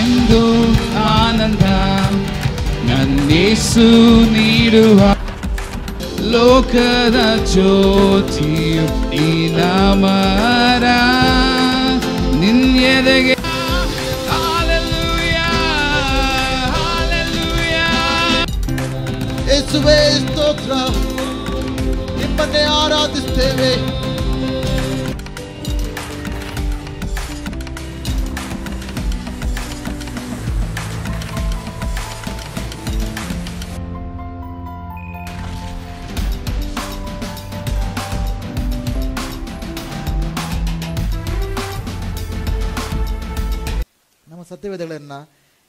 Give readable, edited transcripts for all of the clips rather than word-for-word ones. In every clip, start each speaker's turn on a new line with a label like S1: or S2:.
S1: ಎಂದು ಆನಂದ ನನ್ನೇಸು ನೀಡುವ ಲೋಕದ ಜ್ಯೋತಿಯು ಈ ನಾಮರ ನಿನ್ನೆದೆಗೆ
S2: ಯೇಸುವೇ ಸ್ತೋತ್ರ, ನಿಮ್ಮನ್ನೇ ಆರಾಧಿಸ್ತೇವೆ. ನಮ್ಮ ಸತ್ಯವೇದಗಳನ್ನು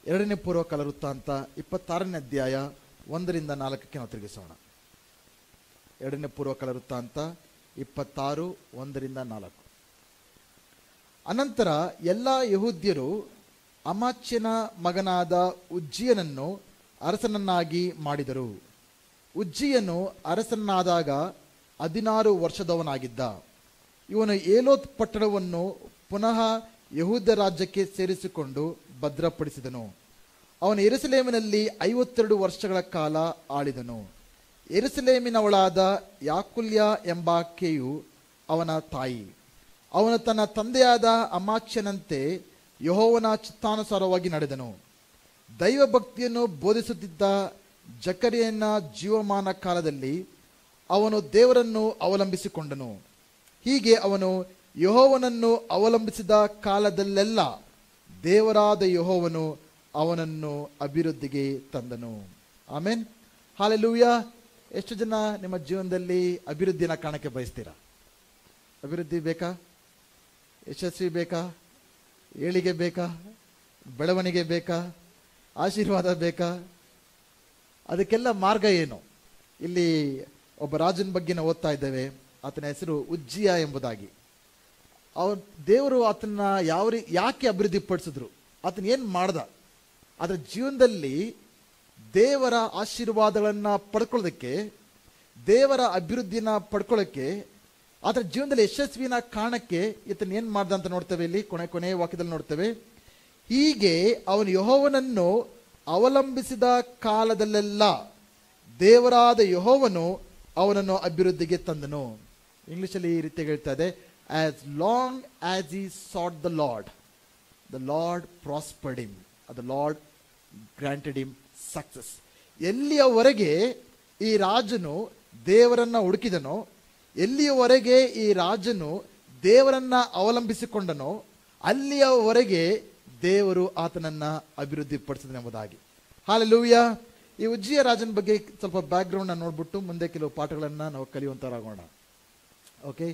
S2: 2ನೇ ಪೂರ್ವಕಾಲ ವೃತ್ತಾಂತ 26ನೇ ಅಧ್ಯಾಯ 1ರಿಂದ 4ಕ್ಕೆ ನಾವು ತಿರುಗಿಸೋಣ. 2ನೇ ಪೂರ್ವಕಾಲ ವೃತ್ತಾಂತ 26 1ರಿಂದ 4. ಅನಂತರ ಎಲ್ಲ ಯಹೂದ್ಯರು ಅಮಾಚ್ಯನ ಮಗನಾದ ಉಜ್ಜಿಯನನ್ನು ಅರಸನನ್ನಾಗಿ ಮಾಡಿದರು. ಉಜ್ಜಿಯನು ಅರಸನಾದಾಗ 16 ವರ್ಷದವನಾಗಿದ್ದ. ಇವನು ಏಲೋತ್ ಪಟ್ಟಣವನ್ನು ಪುನಃ ಯಹೂದ ರಾಜ್ಯಕ್ಕೆ ಸೇರಿಸಿಕೊಂಡು ಭದ್ರಪಡಿಸಿದನು. ಅವನು ಯೆರೂಸಲೇಮಿನಲ್ಲಿ 52 ವರ್ಷಗಳ ಕಾಲ ಆಳಿದನು. ಯೆರೂಸಲೇಮಿನವಳಾದ ಯಾಕುಲ್ಯ ಎಂಬಾಕೆಯು ಅವನ ತಾಯಿ. ಅವನು ತನ್ನ ತಂದೆಯಾದ ಅಮಾಚ್ಯನಂತೆ ಯೆಹೋವನ ಚಿತ್ತಾನುಸಾರವಾಗಿ ನಡೆದನು. ದೈವಭಕ್ತಿಯನ್ನು ಬೋಧಿಸುತ್ತಿದ್ದ ಜಕರಿಯನ ಜೀವಮಾನ ಕಾಲದಲ್ಲಿ ಅವನು ದೇವರನ್ನು ಅವಲಂಬಿಸಿಕೊಂಡನು. ಹೀಗೆ ಅವನು ಯೆಹೋವನನ್ನು ಅವಲಂಬಿಸಿದ ಕಾಲದಲ್ಲೆಲ್ಲ ದೇವರಾದ ಯೆಹೋವನು ಅವನನ್ನು ಅಭಿವೃದ್ಧಿಗೆ ತಂದನು. Amen, hallelujah. ಎಷ್ಟು ಜನ ನಿಮ್ಮ ಜೀವನದಲ್ಲಿ ಅಭಿವೃದ್ಧಿನ ಕಾಣಕ್ಕೆ ಬಯಸ್ತೀರಾ? ಅಭಿವೃದ್ಧಿ ಬೇಕಾ? ಯಶಸ್ವಿ ಬೇಕಾ? ಏಳಿಗೆ ಬೇಕಾ? ಬೆಳವಣಿಗೆ ಬೇಕಾ? ಆಶೀರ್ವಾದ ಬೇಕಾ? ಅದಕ್ಕೆಲ್ಲ ಮಾರ್ಗ ಏನು? ಇಲ್ಲಿ ಒಬ್ಬ ರಾಜನ ಬಗ್ಗೆ ನಾವು ಓದ್ತಾ ಇದ್ದೇವೆ. ಆತನ ಹೆಸರು ಉಜ್ಜಿಯ ಎಂಬುದಾಗಿ. ದೇವರು ಆತನ ಯಾಕೆ ಅಭಿವೃದ್ಧಿ ಪಡಿಸಿದ್ರು, ಆತನ ಏನು ಮಾಡ್ದ, ಅದರ ಜೀವನದಲ್ಲಿ ದೇವರ ಆಶೀರ್ವಾದಗಳನ್ನು ಪಡ್ಕೊಳ್ಳೋದಕ್ಕೆ, ದೇವರ ಅಭಿವೃದ್ಧಿನ ಪಡ್ಕೊಳ್ಳೋಕ್ಕೆ, ಅದರ ಜೀವನದಲ್ಲಿ ಯಶಸ್ವಿನ ಕಾಣಕ್ಕೆ ಈತನ ಏನು ಮಾಡ್ದ ಅಂತ ನೋಡ್ತೇವೆ. ಇಲ್ಲಿ ಕೊನೆಯ ವಾಕ್ಯದಲ್ಲಿ ನೋಡ್ತೇವೆ. ಹೀಗೆ ಅವನು ಯೆಹೋವನನ್ನು ಅವಲಂಬಿಸಿದ ಕಾಲದಲ್ಲೆಲ್ಲ ದೇವರಾದ ಯೆಹೋವನು ಅವನನ್ನು ಅಭಿವೃದ್ಧಿಗೆ ತಂದನು. ಇಂಗ್ಲಿಷಲ್ಲಿ ಈ ರೀತಿಯಾಗಿ ಹೇಳ್ತಾ ಇದೆ, as long as he sought the Lord prospered him, the Lord granted him success. ಎಲ್ಲಿಯವರೆಗೆ ಈ ರಾಜನು ದೇವರನ್ನ ಹುಡುಕಿದನೋ, ಎಲ್ಲಿಯವರೆಗೆ ಈ ರಾಜನು ದೇವರನ್ನ ಅವಲಂಬಿಸಿಕೊಂಡನೋ, ಅಲ್ಲಿಯವರೆಗೆ ದೇವರು ಆತನನ್ನ ಅಭಿವೃದ್ಧಿ ಪಡಿಸಿದನೆಂಬುದಾಗಿ. ಹಾಲೆಲೂಯಾ. ಈ ಉಜ್ಜಿಯ ರಾಜನ ಬಗ್ಗೆ ಸ್ವಲ್ಪ ಬ್ಯಾಕ್ಗ್ರೌಂಡ್ ನೋಡ್ಬಿಟ್ಟು ಮುಂದೆ ಕೆಲವು ಪಾಠಗಳನ್ನು ನಾವು ಕಲಿಯುವಂತರಾಗೋಣ. ಓಕೆ,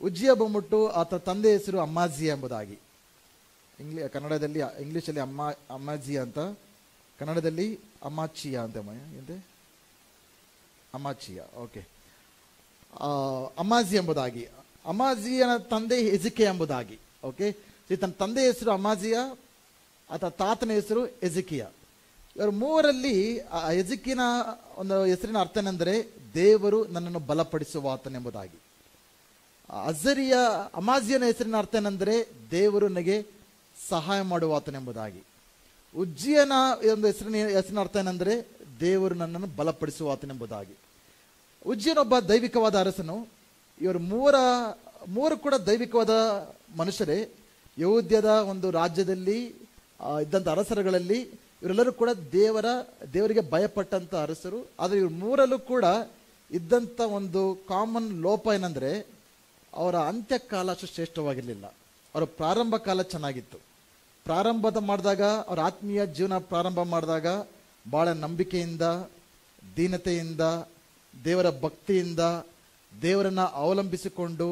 S2: ಉಜ್ಜಿಯ ಬಂದ್ಬಿಟ್ಟು ಆತ ತಂದೆ ಹೆಸರು ಅಮ್ಮಾಜಿಯ ಎಂಬುದಾಗಿ. ಕನ್ನಡದಲ್ಲಿ ಇಂಗ್ಲೀಷಲ್ಲಿ ಅಮ್ಮಾಜಿಯ ಅಂತ, ಕನ್ನಡದಲ್ಲಿ ಅಮಾಚಿಯ ಅಂತ. ಅಮಾಚಿಯ, ಓಕೆ. ಅಮ್ಮಾಜಿ ಎಂಬುದಾಗಿ. ಅಮ್ಮಾಜಿಯನ ತಂದೆ ಎಜಿಕೆ ಎಂಬುದಾಗಿ. ಓಕೆ, ತನ್ನ ತಂದೆ ಹೆಸರು ಅಮ್ಮಾಜಿಯ, ಆತ ತಾತನ ಹೆಸರು ಎಜಿಕಿಯ. ಇವರು ಮೂವರಲ್ಲಿ ಎಜಿಕಿನ ಒಂದು ಹೆಸರಿನ ಅರ್ಥ ಏನೆಂದರೆ ದೇವರು ನನ್ನನ್ನು ಬಲಪಡಿಸುವ ಆತನೆಂಬುದಾಗಿ. ಅಮಾಜಿಯನ ಹೆಸರಿನ ಅರ್ಥ ಏನೆಂದರೆ ದೇವರು ನನಗೆ ಸಹಾಯ ಮಾಡುವ ಆತನೆಂಬುದಾಗಿ. ಉಜ್ಜಿಯನ ಒಂದು ಹೆಸರಿನ ಅರ್ಥ ಏನೆಂದರೆ ದೇವರು ನನ್ನನ್ನು ಬಲಪಡಿಸುವ ಆತನೆಂಬುದಾಗಿ. ಉಜ್ಜಿಯನೊಬ್ಬ ದೈವಿಕವಾದ ಅರಸನು. ಇವರು ಮೂವರು ಕೂಡ ದೈವಿಕವಾದ ಮನುಷ್ಯರೇ. ಯಹೂದ್ಯದ ಒಂದು ರಾಜ್ಯದಲ್ಲಿ ಇದ್ದಂಥ ಅರಸರುಗಳಲ್ಲಿ ಇವರೆಲ್ಲರೂ ಕೂಡ ದೇವರಿಗೆ ಭಯಪಟ್ಟಂಥ ಅರಸರು. ಆದರೆ ಇವ್ರ ಮೂರಲ್ಲೂ ಕೂಡ ಇದ್ದಂಥ ಒಂದು ಕಾಮನ್ ಲೋಪ ಏನಂದರೆ ಅವರ ಅಂತ್ಯಕಾಲ ಅಷ್ಟು ಶ್ರೇಷ್ಠವಾಗಿರಲಿಲ್ಲ. ಅವರ ಪ್ರಾರಂಭ ಕಾಲ ಚೆನ್ನಾಗಿತ್ತು. ಮಾಡಿದಾಗ ಅವರ ಆತ್ಮೀಯ ಜೀವನ ಪ್ರಾರಂಭ ಮಾಡಿದಾಗ ಭಾಳ ನಂಬಿಕೆಯಿಂದ, ದೀನತೆಯಿಂದ, ದೇವರ ಭಕ್ತಿಯಿಂದ, ದೇವರನ್ನು ಅವಲಂಬಿಸಿಕೊಂಡು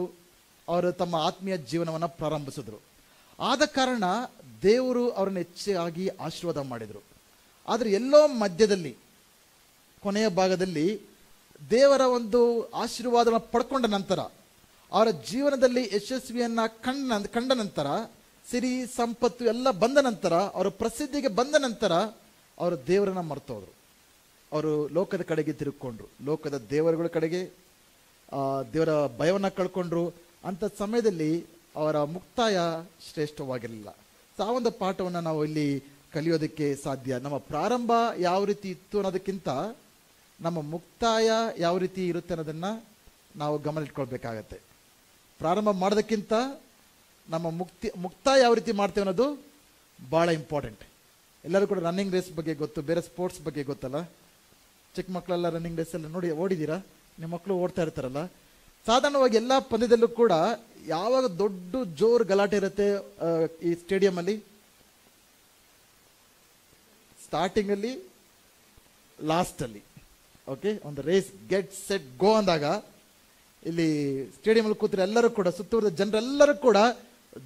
S2: ಅವರು ತಮ್ಮ ಆತ್ಮೀಯ ಜೀವನವನ್ನು ಪ್ರಾರಂಭಿಸಿದ್ರು. ಆದ ಕಾರಣ ದೇವರು ಅವರನ್ನು ಹೆಚ್ಚಾಗಿ ಆಶೀರ್ವಾದ ಮಾಡಿದರು. ಆದರೆ ಎಲ್ಲೋ ಮಧ್ಯದಲ್ಲಿ ಕೊನೆಯ ಭಾಗದಲ್ಲಿ ದೇವರ ಒಂದು ಆಶೀರ್ವಾದವನ್ನು ಪಡ್ಕೊಂಡ ನಂತರ, ಅವರ ಜೀವನದಲ್ಲಿ ಯಶಸ್ವಿಯನ್ನು ಕಂಡ ನಂತರ, ಸಿರಿ ಸಂಪತ್ತು ಎಲ್ಲ ಬಂದ ನಂತರ, ಅವರ ಪ್ರಸಿದ್ಧಿಗೆ ಬಂದ ನಂತರ ಅವರು ದೇವರನ್ನು ಮರ್ತೋದ್ರು. ಅವರು ಲೋಕದ ಕಡೆಗೆ ತಿರುಗಿಕೊಂಡ್ರು, ಲೋಕದ ದೇವರುಗಳ ಕಡೆಗೆ ದೇವರ ಭಯವನ್ನು ಕಳ್ಕೊಂಡ್ರು. ಅಂಥ ಸಮಯದಲ್ಲಿ ಅವರ ಮುಕ್ತಾಯ ಶ್ರೇಷ್ಠವಾಗಿರಲಿಲ್ಲ. ಆ ಒಂದು ಪಾಠವನ್ನು ನಾವು ಇಲ್ಲಿ ಕಲಿಯೋದಕ್ಕೆ ಸಾಧ್ಯ. ನಮ್ಮ ಪ್ರಾರಂಭ ಯಾವ ರೀತಿ ಇತ್ತು ಅನ್ನೋದಕ್ಕಿಂತ ನಮ್ಮ ಮುಕ್ತಾಯ ಯಾವ ರೀತಿ ಇರುತ್ತೆ ಅನ್ನೋದನ್ನು ನಾವು ಗಮನ ಇಟ್ಕೊಳ್ಬೇಕಾಗತ್ತೆ. ಪ್ರಾರಂಭ ಮಾಡೋದಕ್ಕಿಂತ ನಮ್ಮ ಮುಕ್ತಾಯ ಯಾವ ರೀತಿ ಮಾಡ್ತೇವೆ ಅನ್ನೋದು ಭಾಳ ಇಂಪಾರ್ಟೆಂಟ್. ಎಲ್ಲರೂ ಕೂಡ ರನ್ನಿಂಗ್ ರೇಸ್ ಬಗ್ಗೆ ಗೊತ್ತು, ಬೇರೆ ಸ್ಪೋರ್ಟ್ಸ್ ಬಗ್ಗೆ ಗೊತ್ತಲ್ಲ. ಚಿಕ್ಕ ಮಕ್ಕಳೆಲ್ಲ ರನ್ನಿಂಗ್ ರೇಸ್ ಎಲ್ಲ ಓಡಿದ್ದೀರಾ? ನಿಮ್ಮ ಮಕ್ಕಳು ಓಡ್ತಾ ಇರ್ತಾರಲ್ಲ. ಸಾಧಾರಣವಾಗಿ ಎಲ್ಲ ಪಂದ್ಯದಲ್ಲೂ ಕೂಡ ಯಾವಾಗ ದೊಡ್ಡ ಜೋರು ಗಲಾಟೆ ಇರುತ್ತೆ ಈ ಸ್ಟೇಡಿಯಂ ಸ್ಟಾರ್ಟಿಂಗಲ್ಲಿ, ಲಾಸ್ಟಲ್ಲಿ. ಓಕೆ, ಒಂದು ರೇಸ್ ಗೆಟ್ ಸೆಟ್ ಗೋ ಅಂದಾಗ ಇಲ್ಲಿ ಸ್ಟೇಡಿಯಂ ಕೂತ್ರೆ ಎಲ್ಲರೂ ಕೂಡ, ಸುತ್ತುವರೆದ ಜನರೆಲ್ಲರೂ ಕೂಡ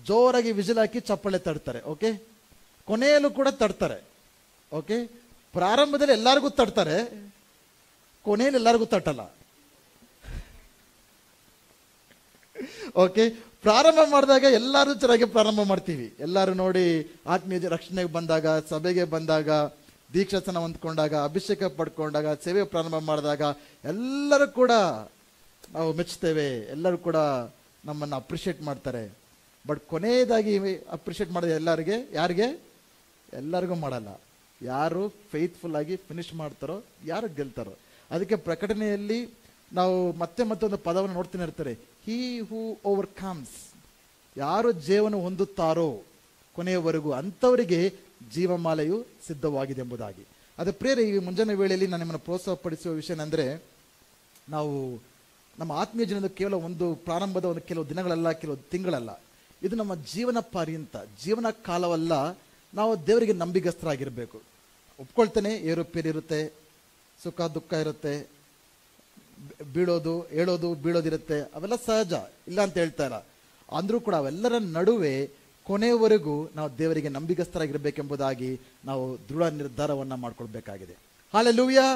S2: ಜೋರಾಗಿ ವಿಜಿಲ್ ಹಾಕಿ ಚಪ್ಪಾಳೆ ತಡ್ತಾರೆ. ಓಕೆ, ಕೊನೆಯಲ್ಲೂ ಕೂಡ ತಡ್ತಾರೆ. ಓಕೆ, ಪ್ರಾರಂಭದಲ್ಲಿ ಎಲ್ಲರಿಗೂ ತಡ್ತಾರೆ, ಕೊನೆಯಲ್ಲಿ ಎಲ್ಲರಿಗೂ ತಟ್ಟಲ್ಲ. ಓಕೆ, ಪ್ರಾರಂಭ ಮಾಡಿದಾಗ ಎಲ್ಲರೂ ಚೆನ್ನಾಗಿ ಪ್ರಾರಂಭ ಮಾಡ್ತೀವಿ. ಎಲ್ಲರೂ ನೋಡಿ ಆತ್ಮೀಯ ರಕ್ಷಣೆಗೆ ಬಂದಾಗ, ಸಭೆಗೆ ಬಂದಾಗ, ದೀಕ್ಷಾಸನ ಹೊಂದ್ಕೊಂಡಾಗ, ಅಭಿಷೇಕ ಪಡ್ಕೊಂಡಾಗ, ಸೇವೆ ಪ್ರಾರಂಭ ಮಾಡಿದಾಗ ಎಲ್ಲರೂ ಕೂಡ ನಾವು ಮೆಚ್ಚುತ್ತೇವೆ, ಎಲ್ಲರೂ ಕೂಡ ನಮ್ಮನ್ನು ಅಪ್ರಿಷಿಯೇಟ್ ಮಾಡ್ತಾರೆ. ಬಟ್ ಕೊನೆಯದಾಗಿ ಅಪ್ರಿಷಿಯೇಟ್ ಮಾಡೋದು ಯಾರಿಗೆ? ಎಲ್ಲರಿಗೂ ಮಾಡಲ್ಲ. ಯಾರು ಫೇತ್ಫುಲ್ ಆಗಿ ಫಿನಿಶ್ ಮಾಡ್ತಾರೋ, ಯಾರು ಗೆಲ್ತಾರೋ. ಅದಕ್ಕೆ ಪ್ರಕಟಣೆಯಲ್ಲಿ ನಾವು ಮತ್ತೊಂದು ಪದವನ್ನು ನೋಡ್ತಾನೆ ಇರ್ತಾರೆ, ಹೀ ಹೂ ಓವರ್ಕಮ್ಸ್. ಯಾರು ಜೀವನ ಹೊಂದುತ್ತಾರೋ ಕೊನೆಯವರೆಗೂ ಅಂಥವರಿಗೆ ಜೀವಮಾಲೆಯು ಸಿದ್ಧವಾಗಿದೆ ಎಂಬುದಾಗಿ. ಅದು ಪ್ರೇರೆ ಈ ಮುಂಜಾನೆ ವೇಳೆಯಲ್ಲಿ ನಾನು ನಿಮ್ಮನ್ನು ಪ್ರೋತ್ಸಾಹಪಡಿಸುವ ವಿಷಯ ಏನಂದರೆ, ನಾವು ನಮ್ಮ ಆತ್ಮೀಯ ಜೀವನದ ಕೇವಲ ಒಂದು ಪ್ರಾರಂಭದ ಒಂದು ಕೆಲವು ದಿನಗಳಲ್ಲ, ಕೆಲವು ತಿಂಗಳಲ್ಲ, ಇದು ನಮ್ಮ ಜೀವನ ಪರ್ಯಂತ, ಜೀವನ ಕಾಲವಲ್ಲ. ನಾವು ದೇವರಿಗೆ ನಂಬಿಗಸ್ತರಾಗಿರಬೇಕು. ಒಪ್ಕೊಳ್ತೇನೆ, ಏರುಪೇರು ಇರುತ್ತೆ, ಸುಖ ದುಃಖ ಇರುತ್ತೆ, ಹೇಳೋದು ಬೀಳೋದಿರುತ್ತೆ, ಅವೆಲ್ಲ ಸಹಜ, ಇಲ್ಲ ಅಂತ ಹೇಳ್ತಾ ಇಲ್ಲ. ಅಂದರೂ ಕೂಡ ಅವೆಲ್ಲರ ನಡುವೆ ಕೊನೆಯವರೆಗೂ ನಾವು ದೇವರಿಗೆ ನಂಬಿಗಸ್ತರಾಗಿರ್ಬೇಕೆಂಬುದಾಗಿ ನಾವು ದೃಢ ನಿರ್ಧಾರವನ್ನು ಮಾಡ್ಕೊಳ್ಬೇಕಾಗಿದೆ. Hallelujah,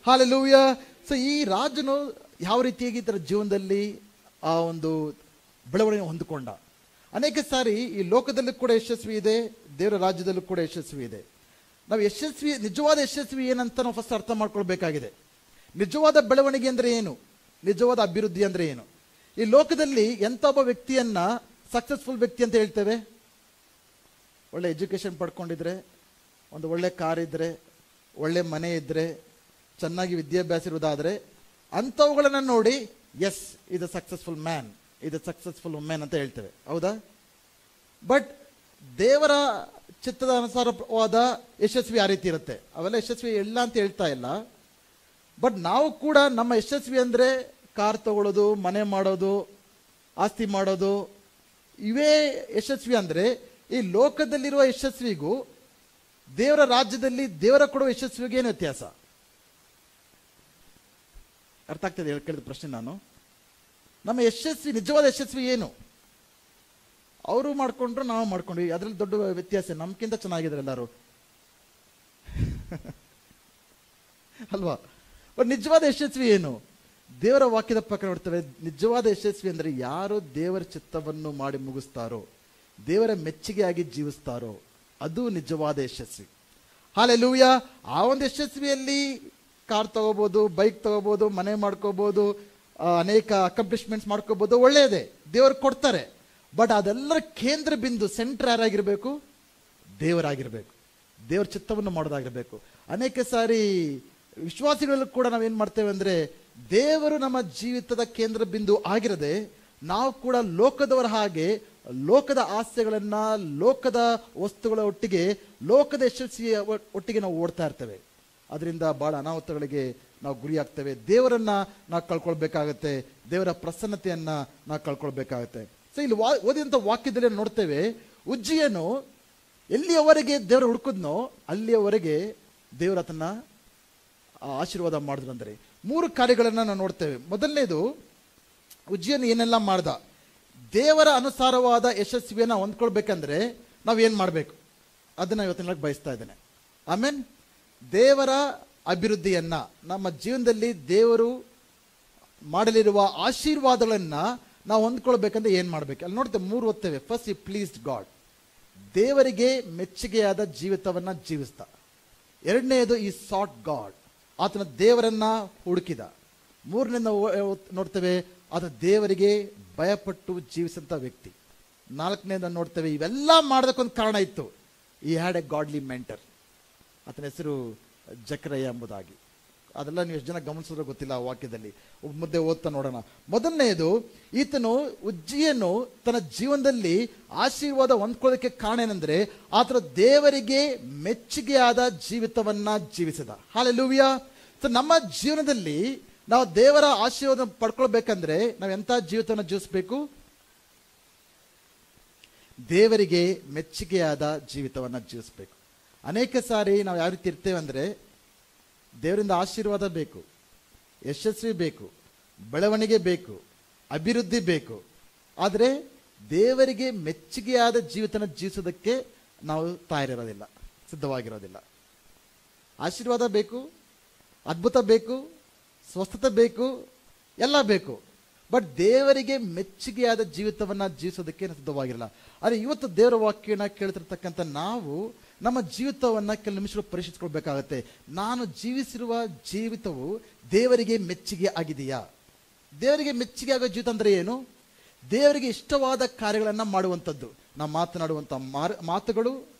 S2: hallelujah. ಸೊ ಈ ರಾಜನು ಯಾವ ರೀತಿಯಾಗಿ ತರ ಜೀವನದಲ್ಲಿ ಆ ಒಂದು ಬೆಳವಣಿಗೆ ಹೊಂದಿಕೊಂಡ. ಅನೇಕ ಸಾರಿ ಈ ಲೋಕದಲ್ಲೂ ಕೂಡ ಯಶಸ್ವಿ ಇದೆ, ದೇವರ ರಾಜ್ಯದಲ್ಲೂ ಕೂಡ ಯಶಸ್ವಿ ಇದೆ. ನಾವು ನಿಜವಾದ ಯಶಸ್ವಿ ಏನಂತ ನಾವು ಫಸ್ಟ್ ಅರ್ಥ ಮಾಡ್ಕೊಳ್ಬೇಕಾಗಿದೆ. ನಿಜವಾದ ಬೆಳವಣಿಗೆ ಅಂದ್ರೆ ಏನು, ನಿಜವಾದ ಅಭಿವೃದ್ಧಿ ಅಂದ್ರೆ ಏನು. ಈ ಲೋಕದಲ್ಲಿ ಎಂಥ ಒಬ್ಬ ವ್ಯಕ್ತಿಯನ್ನ ಸಕ್ಸಸ್ಫುಲ್ ವ್ಯಕ್ತಿ ಅಂತ ಹೇಳ್ತೇವೆ? ಒಳ್ಳೆ ಎಜುಕೇಶನ್ ಪಡ್ಕೊಂಡಿದ್ರೆ, ಒಂದು ಒಳ್ಳೆ ಕಾರ್ ಇದ್ರೆ, ಒಳ್ಳೆ ಮನೆ ಇದ್ರೆ, ಚೆನ್ನಾಗಿ ವಿದ್ಯಾಭ್ಯಾಸ ಇರುವುದಾದ್ರೆ ಅಂಥವುಗಳನ್ನ ನೋಡಿ ಎಸ್ ಇದು ಸಕ್ಸಸ್ಫುಲ್ ಮ್ಯಾನ್, ಇದು ಸಕ್ಸಸ್ಫುಲ್ ವುಮೆನ್ ಅಂತ ಹೇಳ್ತೇವೆ, ಹೌದಾ? ಬಟ್ ದೇವರ ಚಿತ್ತದ ಅನುಸಾರವಾದ ಯಶಸ್ವಿ ಆ ರೀತಿ ಇರುತ್ತೆ. ಅವೆಲ್ಲ ಯಶಸ್ವಿ ಇಲ್ಲ ಅಂತ ಹೇಳ್ತಾ ಇಲ್ಲ. ಬಟ್ ನಾವು ಕೂಡ ನಮ್ಮ ಯಶಸ್ವಿ ಅಂದ್ರೆ ಕಾರ್ ತಗೊಳ್ಳೋದು, ಮನೆ ಮಾಡೋದು, ಆಸ್ತಿ ಮಾಡೋದು, ಇವೇ ಯಶಸ್ವಿ ಅಂದ್ರೆ, ಈ ಲೋಕದಲ್ಲಿರುವ ಯಶಸ್ವಿಗೂ ದೇವರ ರಾಜ್ಯದಲ್ಲಿ ದೇವರ ಕೊಡುವ ಯಶಸ್ವಿಗೆ ಏನು ವ್ಯತ್ಯಾಸ? ಅರ್ಥ ಆಗ್ತದೆ ಕೇಳಿದ ಪ್ರಶ್ನೆ ನಾನು. ನಮ್ಮ ಯಶಸ್ವಿ, ನಿಜವಾದ ಯಶಸ್ವಿ ಏನು? ಅವರು ಮಾಡ್ಕೊಂಡ್ರು, ನಾವು ಮಾಡ್ಕೊಂಡ್ವಿ, ಅದ್ರಲ್ಲಿ ದೊಡ್ಡ ವ್ಯತ್ಯಾಸ. ನಮ್ಗಿಂತ ಚೆನ್ನಾಗಿದ್ದಾರೆ ಎಲ್ಲರೂ ಅಲ್ವಾ? ಬಟ್ ನಿಜವಾದ ಯಶಸ್ವಿ ಏನು? ದೇವರ ವಾಕ್ಯದ ಪ್ರಕಾರ ನೋಡ್ತೇವೆ, ನಿಜವಾದ ಯಶಸ್ವಿ ಅಂದ್ರೆ ಯಾರು ದೇವರ ಚಿತ್ತವನ್ನು ಮಾಡಿ ಮುಗಿಸ್ತಾರೋ, ದೇವರ ಮೆಚ್ಚುಗೆಯಾಗಿ ಜೀವಿಸ್ತಾರೋ, ಅದು ನಿಜವಾದ ಯಶಸ್ವಿ. ಹಾಲೆಲೂಯಾ. ಆ ಒಂದು ಯಶಸ್ವಿಯಲ್ಲಿ ಕಾರ್ ತಗೋಬಹುದು, ಬೈಕ್ ತಗೋಬಹುದು, ಮನೆ ಮಾಡ್ಕೋಬಹುದು, ಅನೇಕ ಅಕಾಂಪ್ಲಿಷ್ಮೆಂಟ್ಸ್ ಮಾಡ್ಕೋಬಹುದು, ಒಳ್ಳೆಯದೇ, ದೇವರು ಕೊಡ್ತಾರೆ. ಬಟ್ ಅದೆಲ್ಲರ ಕೇಂದ್ರ ಬಿಂದು, ಸೆಂಟರ್ ಯಾರಾಗಿರ್ಬೇಕು? ದೇವರಾಗಿರ್ಬೇಕು, ದೇವರ ಚಿತ್ತವನ್ನು ಮಾಡೋದಾಗಿರ್ಬೇಕು. ಅನೇಕ ಸಾರಿ ವಿಶ್ವಾಸಿಗಳಲ್ಲೂ ಕೂಡ ನಾವೇನ್ ಮಾಡ್ತೇವೆ ಅಂದ್ರೆ, ದೇವರು ನಮ್ಮ ಜೀವಿತದ ಕೇಂದ್ರ ಬಿಂದು ಆಗಿರದೆ ನಾವು ಕೂಡ ಲೋಕದವರ ಹಾಗೆ ಲೋಕದ ಆಸೆಗಳನ್ನ, ಲೋಕದ ವಸ್ತುಗಳ ಒಟ್ಟಿಗೆ, ಲೋಕದ ಯಶಸ್ವಿಯ ಒಟ್ಟಿಗೆ ನಾವು ಓಡ್ತಾ ಇರ್ತೇವೆ. ಅದರಿಂದ ಬಹಳ ಅನಾಹುತಗಳಿಗೆ ನಾವು ಗುರಿ ಆಗ್ತೇವೆ. ದೇವರನ್ನ ನಾವು ಕಳ್ಕೊಳ್ಬೇಕಾಗತ್ತೆ, ದೇವರ ಪ್ರಸನ್ನತೆಯನ್ನ ನಾವು ಕಳ್ಕೊಳ್ಬೇಕಾಗತ್ತೆ. ಸೊ ಇಲ್ಲಿ ಓದಿದಂಥ ವಾಕ್ಯದಲ್ಲಿ ನೋಡ್ತೇವೆ, ಉಜ್ಜಿಯನು ಎಲ್ಲಿಯವರೆಗೆ ದೇವರ ಹುಡುಕುದ್ನೋ ಅಲ್ಲಿಯವರೆಗೆ ದೇವರ ತನ್ನ ಆಶೀರ್ವಾದ ಮಾಡಿದ್ರು. ಅಂದರೆ 3 ಕಾರ್ಯಗಳನ್ನ ನಾವು ನೋಡ್ತೇವೆ. ಮೊದಲನೇದು, ಉಜ್ಜಿಯನು ಏನೆಲ್ಲ ಮಾಡ್ದ? ದೇವರ ಅನುಸಾರವಾದ ಯಶಸ್ವಿಯನ್ನ ಹೊಂದ್ಕೊಳ್ಬೇಕಂದ್ರೆ ನಾವೇನ್ ಮಾಡ್ಬೇಕು ಅದನ್ನ ಇವತ್ತಿನ ಬಯಸ್ತಾ ಇದ್ದೇನೆ. ಆಮೇನ್. ದೇವರ ಅಭಿವೃದ್ಧಿಯನ್ನ ನಮ್ಮ ಜೀವನದಲ್ಲಿ ದೇವರು ಮಾಡಲಿರುವ ಆಶೀರ್ವಾದಗಳನ್ನ ನಾವು ಹೊಂದ್ಕೊಳ್ಬೇಕಂದ್ರೆ ಏನ್ ಮಾಡ್ಬೇಕು? ಅಲ್ಲಿ ನೋಡ್ತೇವೆ 3 ಓದ್ತೇವೆ. ಫಸ್ಟ್, ಈ ಪ್ಲೀಸ್ಡ್ ಗಾಡ್, ದೇವರಿಗೆ ಮೆಚ್ಚುಗೆಯಾದ ಜೀವಿತವನ್ನ ಜೀವಿಸ್ತ. ಎರಡನೆಯದು, ಈ ಸಾಟ್ ಗಾಡ್, ಆತನ ದೇವರನ್ನ ಹುಡುಕಿದ. ಮೂರನೇ ನೋಡ್ತೇವೆ, ಆತ ದೇವರಿಗೆ ಭಯಪಟ್ಟು ಜೀವಿಸಂತ ವ್ಯಕ್ತಿ. 4ನೇದನ್ನು ನೋಡ್ತೇವೆ, ಇವೆಲ್ಲ ಮಾಡೋದಕ್ಕೊಂದು ಕಾರಣ ಇತ್ತು. ಈ ಹ್ಯಾಡ್ ಎ ಗಾಡ್ಲಿ ಮೆಂಟರ್. ಆತನ ಹೆಸರು ಜಕರಯ್ಯ ಎಂಬುದಾಗಿ. ಅದೆಲ್ಲ ನೀವು ಎಷ್ಟು ಜನ ಗಮನಿಸಿದ್ರೆ ಗೊತ್ತಿಲ್ಲ ಆ ವಾಕ್ಯದಲ್ಲಿ. ಮುದ್ದೆ ಓದ್ತಾ ನೋಡೋಣ. ಮೊದಲನೆಯದು, ಈತನು ಉಜ್ಜಿಯನ್ನು ತನ್ನ ಜೀವನದಲ್ಲಿ ಆಶೀರ್ವಾದ ಹೊಂದ್ಕೊಳ್ಳೋದಕ್ಕೆ ಕಾರಣ ಏನಂದ್ರೆ ಆತನ ದೇವರಿಗೆ ಮೆಚ್ಚುಗೆಯಾದ ಜೀವಿತವನ್ನ ಜೀವಿಸಿದ. ಹಲ್ಲೆಲೂಯಾ. ಸೊ ನಮ್ಮ ಜೀವನದಲ್ಲಿ ನಾವು ದೇವರ ಆಶೀರ್ವಾದ ಪಡ್ಕೊಳ್ಬೇಕಂದ್ರೆ ನಾವು ಎಂಥ ಜೀವಿತವನ್ನು ಜೀವಿಸಬೇಕು? ದೇವರಿಗೆ ಮೆಚ್ಚುಗೆಯಾದ ಜೀವಿತವನ್ನು ಜೀವಿಸಬೇಕು. ಅನೇಕ ಸಾರಿ ನಾವು ಯಾವ ರೀತಿ ಇರ್ತೇವೆ ಅಂದರೆ, ದೇವರಿಂದ ಆಶೀರ್ವಾದ ಬೇಕು, ಯಶಸ್ವಿ ಬೇಕು, ಬೆಳವಣಿಗೆ ಬೇಕು, ಅಭಿವೃದ್ಧಿ ಬೇಕು. ಆದರೆ ದೇವರಿಗೆ ಮೆಚ್ಚುಗೆಯಾದ ಜೀವಿತನ ಜೀವಿಸೋದಕ್ಕೆ ನಾವು ತಯಾರಿರೋದಿಲ್ಲ, ಸಿದ್ಧವಾಗಿರೋದಿಲ್ಲ. ಆಶೀರ್ವಾದ ಬೇಕು, ಅದ್ಭುತ ಬೇಕು, ಸ್ವಸ್ಥತೆ ಬೇಕು, ಎಲ್ಲ ಬೇಕು. ಬಟ್ ದೇವರಿಗೆ ಮೆಚ್ಚುಗೆಯಾದ ಜೀವಿತವನ್ನ ಜೀವಿಸೋದಕ್ಕೆ ಸಿದ್ಧವಾಗಿರಲ್ಲ. ಆದರೆ ಇವತ್ತು ದೇವರ ವಾಕ್ಯನ ಕೇಳ್ತಿರ್ತಕ್ಕಂಥ ನಾವು ನಮ್ಮ ಜೀವಿತವನ್ನ ಕೆಲವು ನಿಮಿಷಗಳು ಪರೀಕ್ಷಿಸ್ಕೊಳ್ಬೇಕಾಗತ್ತೆ. ನಾನು ಜೀವಿಸಿರುವ ಜೀವಿತವು ದೇವರಿಗೆ ಮೆಚ್ಚುಗೆ ಆಗಿದೆಯಾ? ದೇವರಿಗೆ ಮೆಚ್ಚುಗೆ ಆಗೋ ಜೀವಿತ ಅಂದ್ರೆ ಏನು? ದೇವರಿಗೆ ಇಷ್ಟವಾದ ಕಾರ್ಯಗಳನ್ನು ಮಾಡುವಂಥದ್ದು. ನಾವು ಮಾತನಾಡುವಂಥ ಮಾತುಗಳು,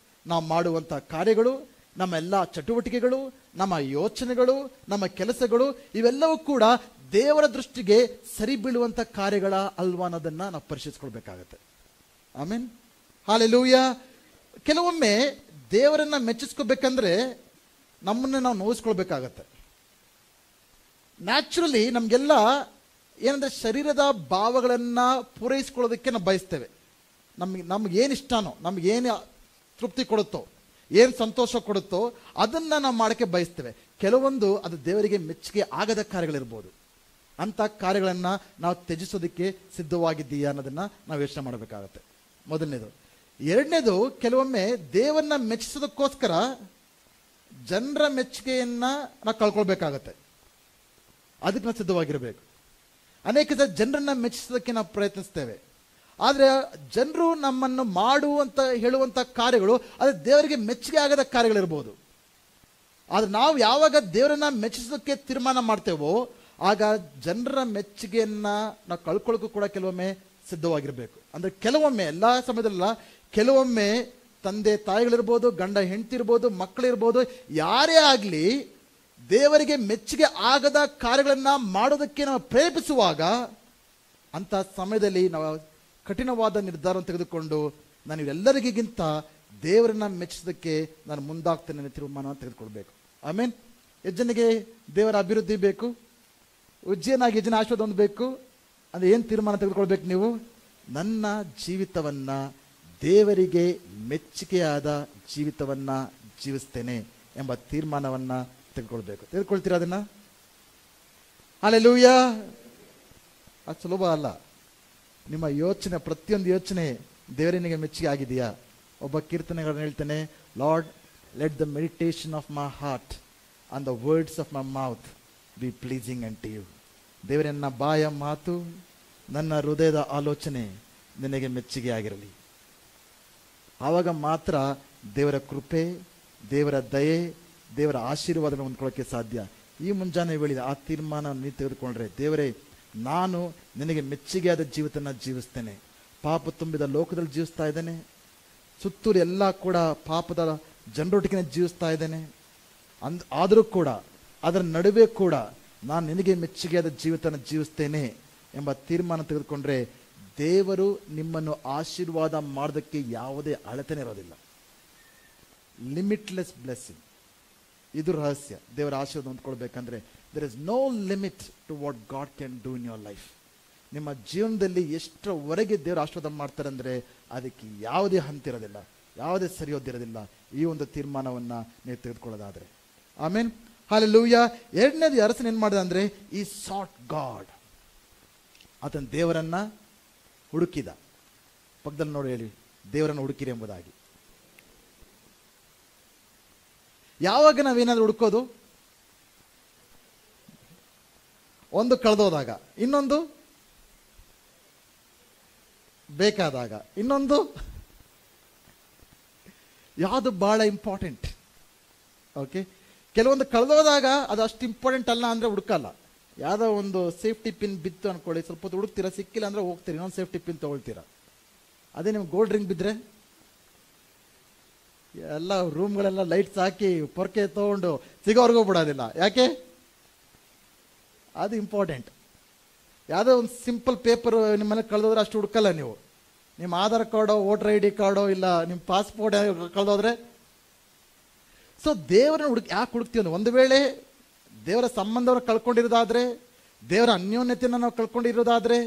S2: ನಾವು ಮಾಡುವಂಥ ಕಾರ್ಯಗಳು, ನಮ್ಮ ಎಲ್ಲ ಚಟುವಟಿಕೆಗಳು, ನಮ್ಮ ಯೋಚನೆಗಳು, ನಮ್ಮ ಕೆಲಸಗಳು, ಇವೆಲ್ಲವೂ ಕೂಡ ದೇವರ ದೃಷ್ಟಿಗೆ ಸರಿ ಬೀಳುವಂಥ ಕಾರ್ಯಗಳ ಅಲ್ವಾ ಅನ್ನೋದನ್ನ ನಾವು ಪರಿಶೀಲಿಸ್ಕೊಳ್ಬೇಕಾಗತ್ತೆ. ಆಮೇನ್, ಹಲ್ಲೆಲೂಯಾ. ಕೆಲವೊಮ್ಮೆ ದೇವರನ್ನ ಮೆಚ್ಚಿಸ್ಕೋಬೇಕಂದ್ರೆ ನಮ್ಮನ್ನ ನಾವು ನೋಯಿಸ್ಕೊಳ್ಬೇಕಾಗತ್ತೆ. ನ್ಯಾಚುರಲಿ ನಮಗೆಲ್ಲ ಏನಂದ್ರೆ ಶರೀರದ ಭಾವಗಳನ್ನ ಪೂರೈಸ್ಕೊಳ್ಳೋದಕ್ಕೆ ನಾವು ಬಯಸ್ತೇವೆ. ನಮ್ಗೆ ಏನು ಇಷ್ಟನೋ, ನಮ್ಗೇನು ತೃಪ್ತಿ ಕೊಡುತ್ತೋ, ಏನು ಸಂತೋಷ ಕೊಡುತ್ತೋ ಅದನ್ನ ನಾವು ಮಾಡೋಕ್ಕೆ ಬಯಸ್ತೇವೆ. ಕೆಲವೊಂದು ಅದು ದೇವರಿಗೆ ಮೆಚ್ಚುಗೆ ಆಗದ ಕಾರ್ಯಗಳಿರ್ಬೋದು. ಅಂಥ ಕಾರ್ಯಗಳನ್ನು ನಾವು ತ್ಯಜಿಸೋದಕ್ಕೆ ಸಿದ್ಧವಾಗಿದ್ದೀಯಾ ಅನ್ನೋದನ್ನ ನಾವು ಯೋಚನೆ ಮಾಡಬೇಕಾಗತ್ತೆ. ಮೊದಲನೇದು. ಎರಡನೇದು, ಕೆಲವೊಮ್ಮೆ ದೇವರನ್ನ ಮೆಚ್ಚಿಸೋದಕ್ಕೋಸ್ಕರ ಜನರ ಮೆಚ್ಚುಗೆಯನ್ನ ನಾವು ಕಳ್ಕೊಳ್ಬೇಕಾಗತ್ತೆ. ಅದಕ್ಕೆ ನಾವು ಸಿದ್ಧವಾಗಿರಬೇಕು. ಅನೇಕ ಜನರನ್ನ ಮೆಚ್ಚಿಸೋದಕ್ಕೆ ನಾವು ಪ್ರಯತ್ನಿಸ್ತೇವೆ. ಆದರೆ ಜನರು ನಮ್ಮನ್ನು ಮಾಡುವಂತ ಹೇಳುವಂತ ಕಾರ್ಯಗಳು ಅದು ದೇವರಿಗೆ ಮೆಚ್ಚುಗೆ ಆಗದ ಕಾರ್ಯಗಳಿರ್ಬೋದು. ಆದ್ರೆ ನಾವು ಯಾವಾಗ ದೇವರನ್ನ ಮೆಚ್ಚಿಸೋದಕ್ಕೆ ತೀರ್ಮಾನ ಮಾಡ್ತೇವೋ ಆಗ ಜನರ ಮೆಚ್ಚುಗೆಯನ್ನ ನಾವು ಕಳ್ಕೊಳ್ಳೋಕ್ಕೂ ಕೂಡ ಕೆಲವೊಮ್ಮೆ ಸಿದ್ಧವಾಗಿರ್ಬೇಕು. ಅಂದ್ರೆ ಕೆಲವೊಮ್ಮೆ, ಎಲ್ಲ ಸಮಯದಲ್ಲ, ಕೆಲವೊಮ್ಮೆ ತಂದೆ ತಾಯಿಗಳಿರ್ಬೋದು, ಗಂಡ ಹೆಂಡತಿ ಇರ್ಬೋದು, ಮಕ್ಕಳಿರ್ಬೋದು, ಯಾರೇ ಆಗಲಿ ದೇವರಿಗೆ ಮೆಚ್ಚುಗೆ ಆಗದ ಕಾರ್ಯಗಳನ್ನ ಮಾಡೋದಕ್ಕೆ ನಾವು ಪ್ರೇರೇಪಿಸುವಾಗ ಅಂತ ಸಮಯದಲ್ಲಿ ನಾವು ಕಠಿಣವಾದ ನಿರ್ಧಾರವನ್ನು ತೆಗೆದುಕೊಂಡು ನಾನು ಇವೆಲ್ಲರಿಗಿಂತ ದೇವರನ್ನ ಮೆಚ್ಚಿಸೋದಕ್ಕೆ ನಾನು ಮುಂದಾಗ್ತೇನೆ ತೀರ್ಮಾನ ತೆಗೆದುಕೊಳ್ಬೇಕು. ಆಮೇನ್. ಯಜ್ಜನಿಗೆ ದೇವರ ಅಭಿವೃದ್ಧಿ ಬೇಕು, ಉಜ್ಜಯನಾಗಿ ಯಜ್ಜನ ಆಶೀರ್ವಾದ ಹೊಂದಬೇಕು ಅಂದ್ರೆ ಏನು ತೀರ್ಮಾನ ತೆಗೆದುಕೊಳ್ಬೇಕು ನೀವು? ನನ್ನ ಜೀವಿತವನ್ನ ದೇವರಿಗೆ ಮೆಚ್ಚುಗೆಯಾದ ಜೀವಿತವನ್ನ ಜೀವಿಸ್ತೇನೆ ಎಂಬ ತೀರ್ಮಾನವನ್ನ ತೆಗೆದುಕೊಳ್ಬೇಕು. ತೆಗೆದುಕೊಳ್ತೀರಾ ಅದನ್ನ? ಹಲ್ಲೆಲೂಯಾ. ಅದು ಸುಲಭ ಅಲ್ಲ. ನಿಮ್ಮ ಯೋಚನೆ, ಪ್ರತಿಯೊಂದು ಯೋಚನೆ ದೇವರನಿಗೆ ಮೆಚ್ಚುಗೆ ಆಗಿದೆಯಾ? ಒಬ್ಬ ಕೀರ್ತನೆಗಳನ್ನು ಹೇಳ್ತಾನೆ, lord let the meditation of my heart and the words of my mouth B pleasing ಅಂಟು ಯು. ದೇವರನ್ನ ಬಾಯ ಮಾತು, ನನ್ನ ಹೃದಯದ ಆಲೋಚನೆ ನಿನಗೆ ಮೆಚ್ಚುಗೆ ಆಗಿರಲಿ. ಆವಾಗ ಮಾತ್ರ ದೇವರ ಕೃಪೆ, ದೇವರ ದಯೆ, ದೇವರ ಆಶೀರ್ವಾದವನ್ನು ಹೊಂದ್ಕೊಳ್ಳೋಕ್ಕೆ ಸಾಧ್ಯ. ಈ ಮುಂಜಾನೆ ಹೇಳಿದ ಆ ತೀರ್ಮಾನ ನೀವು ತೆಗೆದುಕೊಂಡ್ರೆ, ದೇವರೇ ನಾನು ನಿನಗೆ ಮೆಚ್ಚುಗೆಯಾದ ಜೀವಿತನ ಜೀವಿಸ್ತೇನೆ. ಪಾಪ ತುಂಬಿದ ಲೋಕದಲ್ಲಿ ಜೀವಿಸ್ತಾ ಇದ್ದೇನೆ, ಸುತ್ತೂರು ಎಲ್ಲ ಕೂಡ ಪಾಪದ ಜನರೊಟ್ಟಿಗೆ ಜೀವಿಸ್ತಾ ಇದ್ದೇನೆ. ಆದರೂ ಕೂಡ ಅದರ ನಡುವೆ ಕೂಡ ನಾನು ನಿನಗೆ ಮೆಚ್ಚುಗೆಯಾದ ಜೀವಿತನ ಜೀವಿಸ್ತೇನೆ ಎಂಬ ತೀರ್ಮಾನ ತೆಗೆದುಕೊಂಡ್ರೆ ದೇವರು ನಿಮ್ಮನ್ನು ಆಶೀರ್ವಾದ ಮಾಡೋದಕ್ಕೆ ಯಾವುದೇ ಅಳತೆನೇ ಇರೋದಿಲ್ಲ. ಲಿಮಿಟ್ಲೆಸ್ ಬ್ಲೆಸ್ಸಿಂಗ್, ಇದು ರಹಸ್ಯ. ದೇವರ ಆಶೀರ್ವಾದ ಹೊಂದ್ಕೊಳ್ಬೇಕಂದ್ರೆ there is no limit to what God can do in your life. ನಿಮ್ಮ ಜೀವನದಲ್ಲಿ ಎಷ್ಟರವರೆಗೆ ದೇವರು ಆಶೀರ್ವಾದ ಮಾಡ್ತಾರೆ ಅಂದರೆ ಅದಕ್ಕೆ ಯಾವುದೇ ಹಂತಿರೋದಿಲ್ಲ, ಯಾವುದೇ ಸರಿಯೋದಿರೋದಿಲ್ಲ. ಈ ಒಂದು ತೀರ್ಮಾನವನ್ನ ನೀವು ತೆಗೆದುಕೊಳ್ಳೋದಾದ್ರೆ. ಆಮೇನ್, ಹಲ್ಲೆಲೂಯಾ. ಎರಡನೇದು ಅರಸನ್ ಏನ್ ಮಾಡಿದ ಅಂದ್ರೆ, ಈ ಸಾಟ್ ಗಾಡ್, ಆತನ ದೇವರನ್ನ ಹುಡುಕಿದ. ಪಕ್ಕದಲ್ಲಿ ನೋಡಿ ಹೇಳಿ, ದೇವರನ್ನು ಹುಡುಕಿರಿ ಎಂಬುದಾಗಿ. ಯಾವಾಗ ನಾವೇನಾದ್ರೂ ಹುಡುಕೋದು? ಒಂದು ಕಳೆದೋದಾಗ, ಇನ್ನೊಂದು ಬೇಕಾದಾಗ, ಇನ್ನೊಂದು ಯಾವುದು ಬಹಳ ಇಂಪಾರ್ಟೆಂಟ್. ಓಕೆ, ಕೆಲವೊಂದು ಕಳೆದೋದಾಗ ಅದು ಅಷ್ಟು ಇಂಪಾರ್ಟೆಂಟ್ ಅಲ್ಲ ಅಂದ್ರೆ ಹುಡುಕಲ್ಲ. ಯಾವುದೋ ಒಂದು ಸೇಫ್ಟಿ ಪಿನ್ ಬಿತ್ತು ಅನ್ಕೊಳ್ಳಿ, ಸ್ವಲ್ಪ ಹೊತ್ತು ಹುಡುಕ್ತೀರಾ, ಸಿಕ್ಕಿಲ್ಲ ಅಂದ್ರೆ ಹೋಗ್ತೀರಾ, ಇನ್ನೊಂದು ಸೇಫ್ಟಿ ಪಿನ್ ತಗೊಳ್ತೀರಾ. ಅದೇ ನಿಮ್ಗೆ ಗೋಲ್ಡ್ ರಿಂಗ್ ಬಿದ್ದರೆ ಎಲ್ಲ ರೂಮ್ಗಳೆಲ್ಲ ಲೈಟ್ಸ್ ಹಾಕಿ ಪೊರ್ಕೆ ತೊಗೊಂಡು ಸಿಗೋವರೆಗೂ ಬಿಡೋದಿಲ್ಲ. ಯಾಕೆ? ಅದು ಇಂಪಾರ್ಟೆಂಟ್. ಯಾವುದೋ ಒಂದು ಸಿಂಪಲ್ ಪೇಪರು ನಿಮ್ಮನೆ ಕಳೆದೋದ್ರೆ ಅಷ್ಟು ಹುಡ್ಕಲ್ಲ ನೀವು. ನಿಮ್ಮ ಆಧಾರ್ ಕಾರ್ಡೋ, ವೋಟರ್ ID ಕಾರ್ಡೋ, ಇಲ್ಲ ನಿಮ್ಮ ಪಾಸ್ಪೋರ್ಟ್ ಕಳೆದೋದ್ರೆ. ಸೊ ದೇವರನ್ನ ಯಾಕೆ ಹುಡುಕ್ತೀವಿ ಅಂದ್ರೆ, ಒಂದು ವೇಳೆ ದೇವರ ಸಂಬಂಧವನ್ನು ಕಳ್ಕೊಂಡಿರೋದಾದ್ರೆ, ದೇವರ ಅನ್ಯೋನ್ಯತೆಯನ್ನು ನಾವು ಕಳ್ಕೊಂಡಿರೋದಾದ್ರೆ,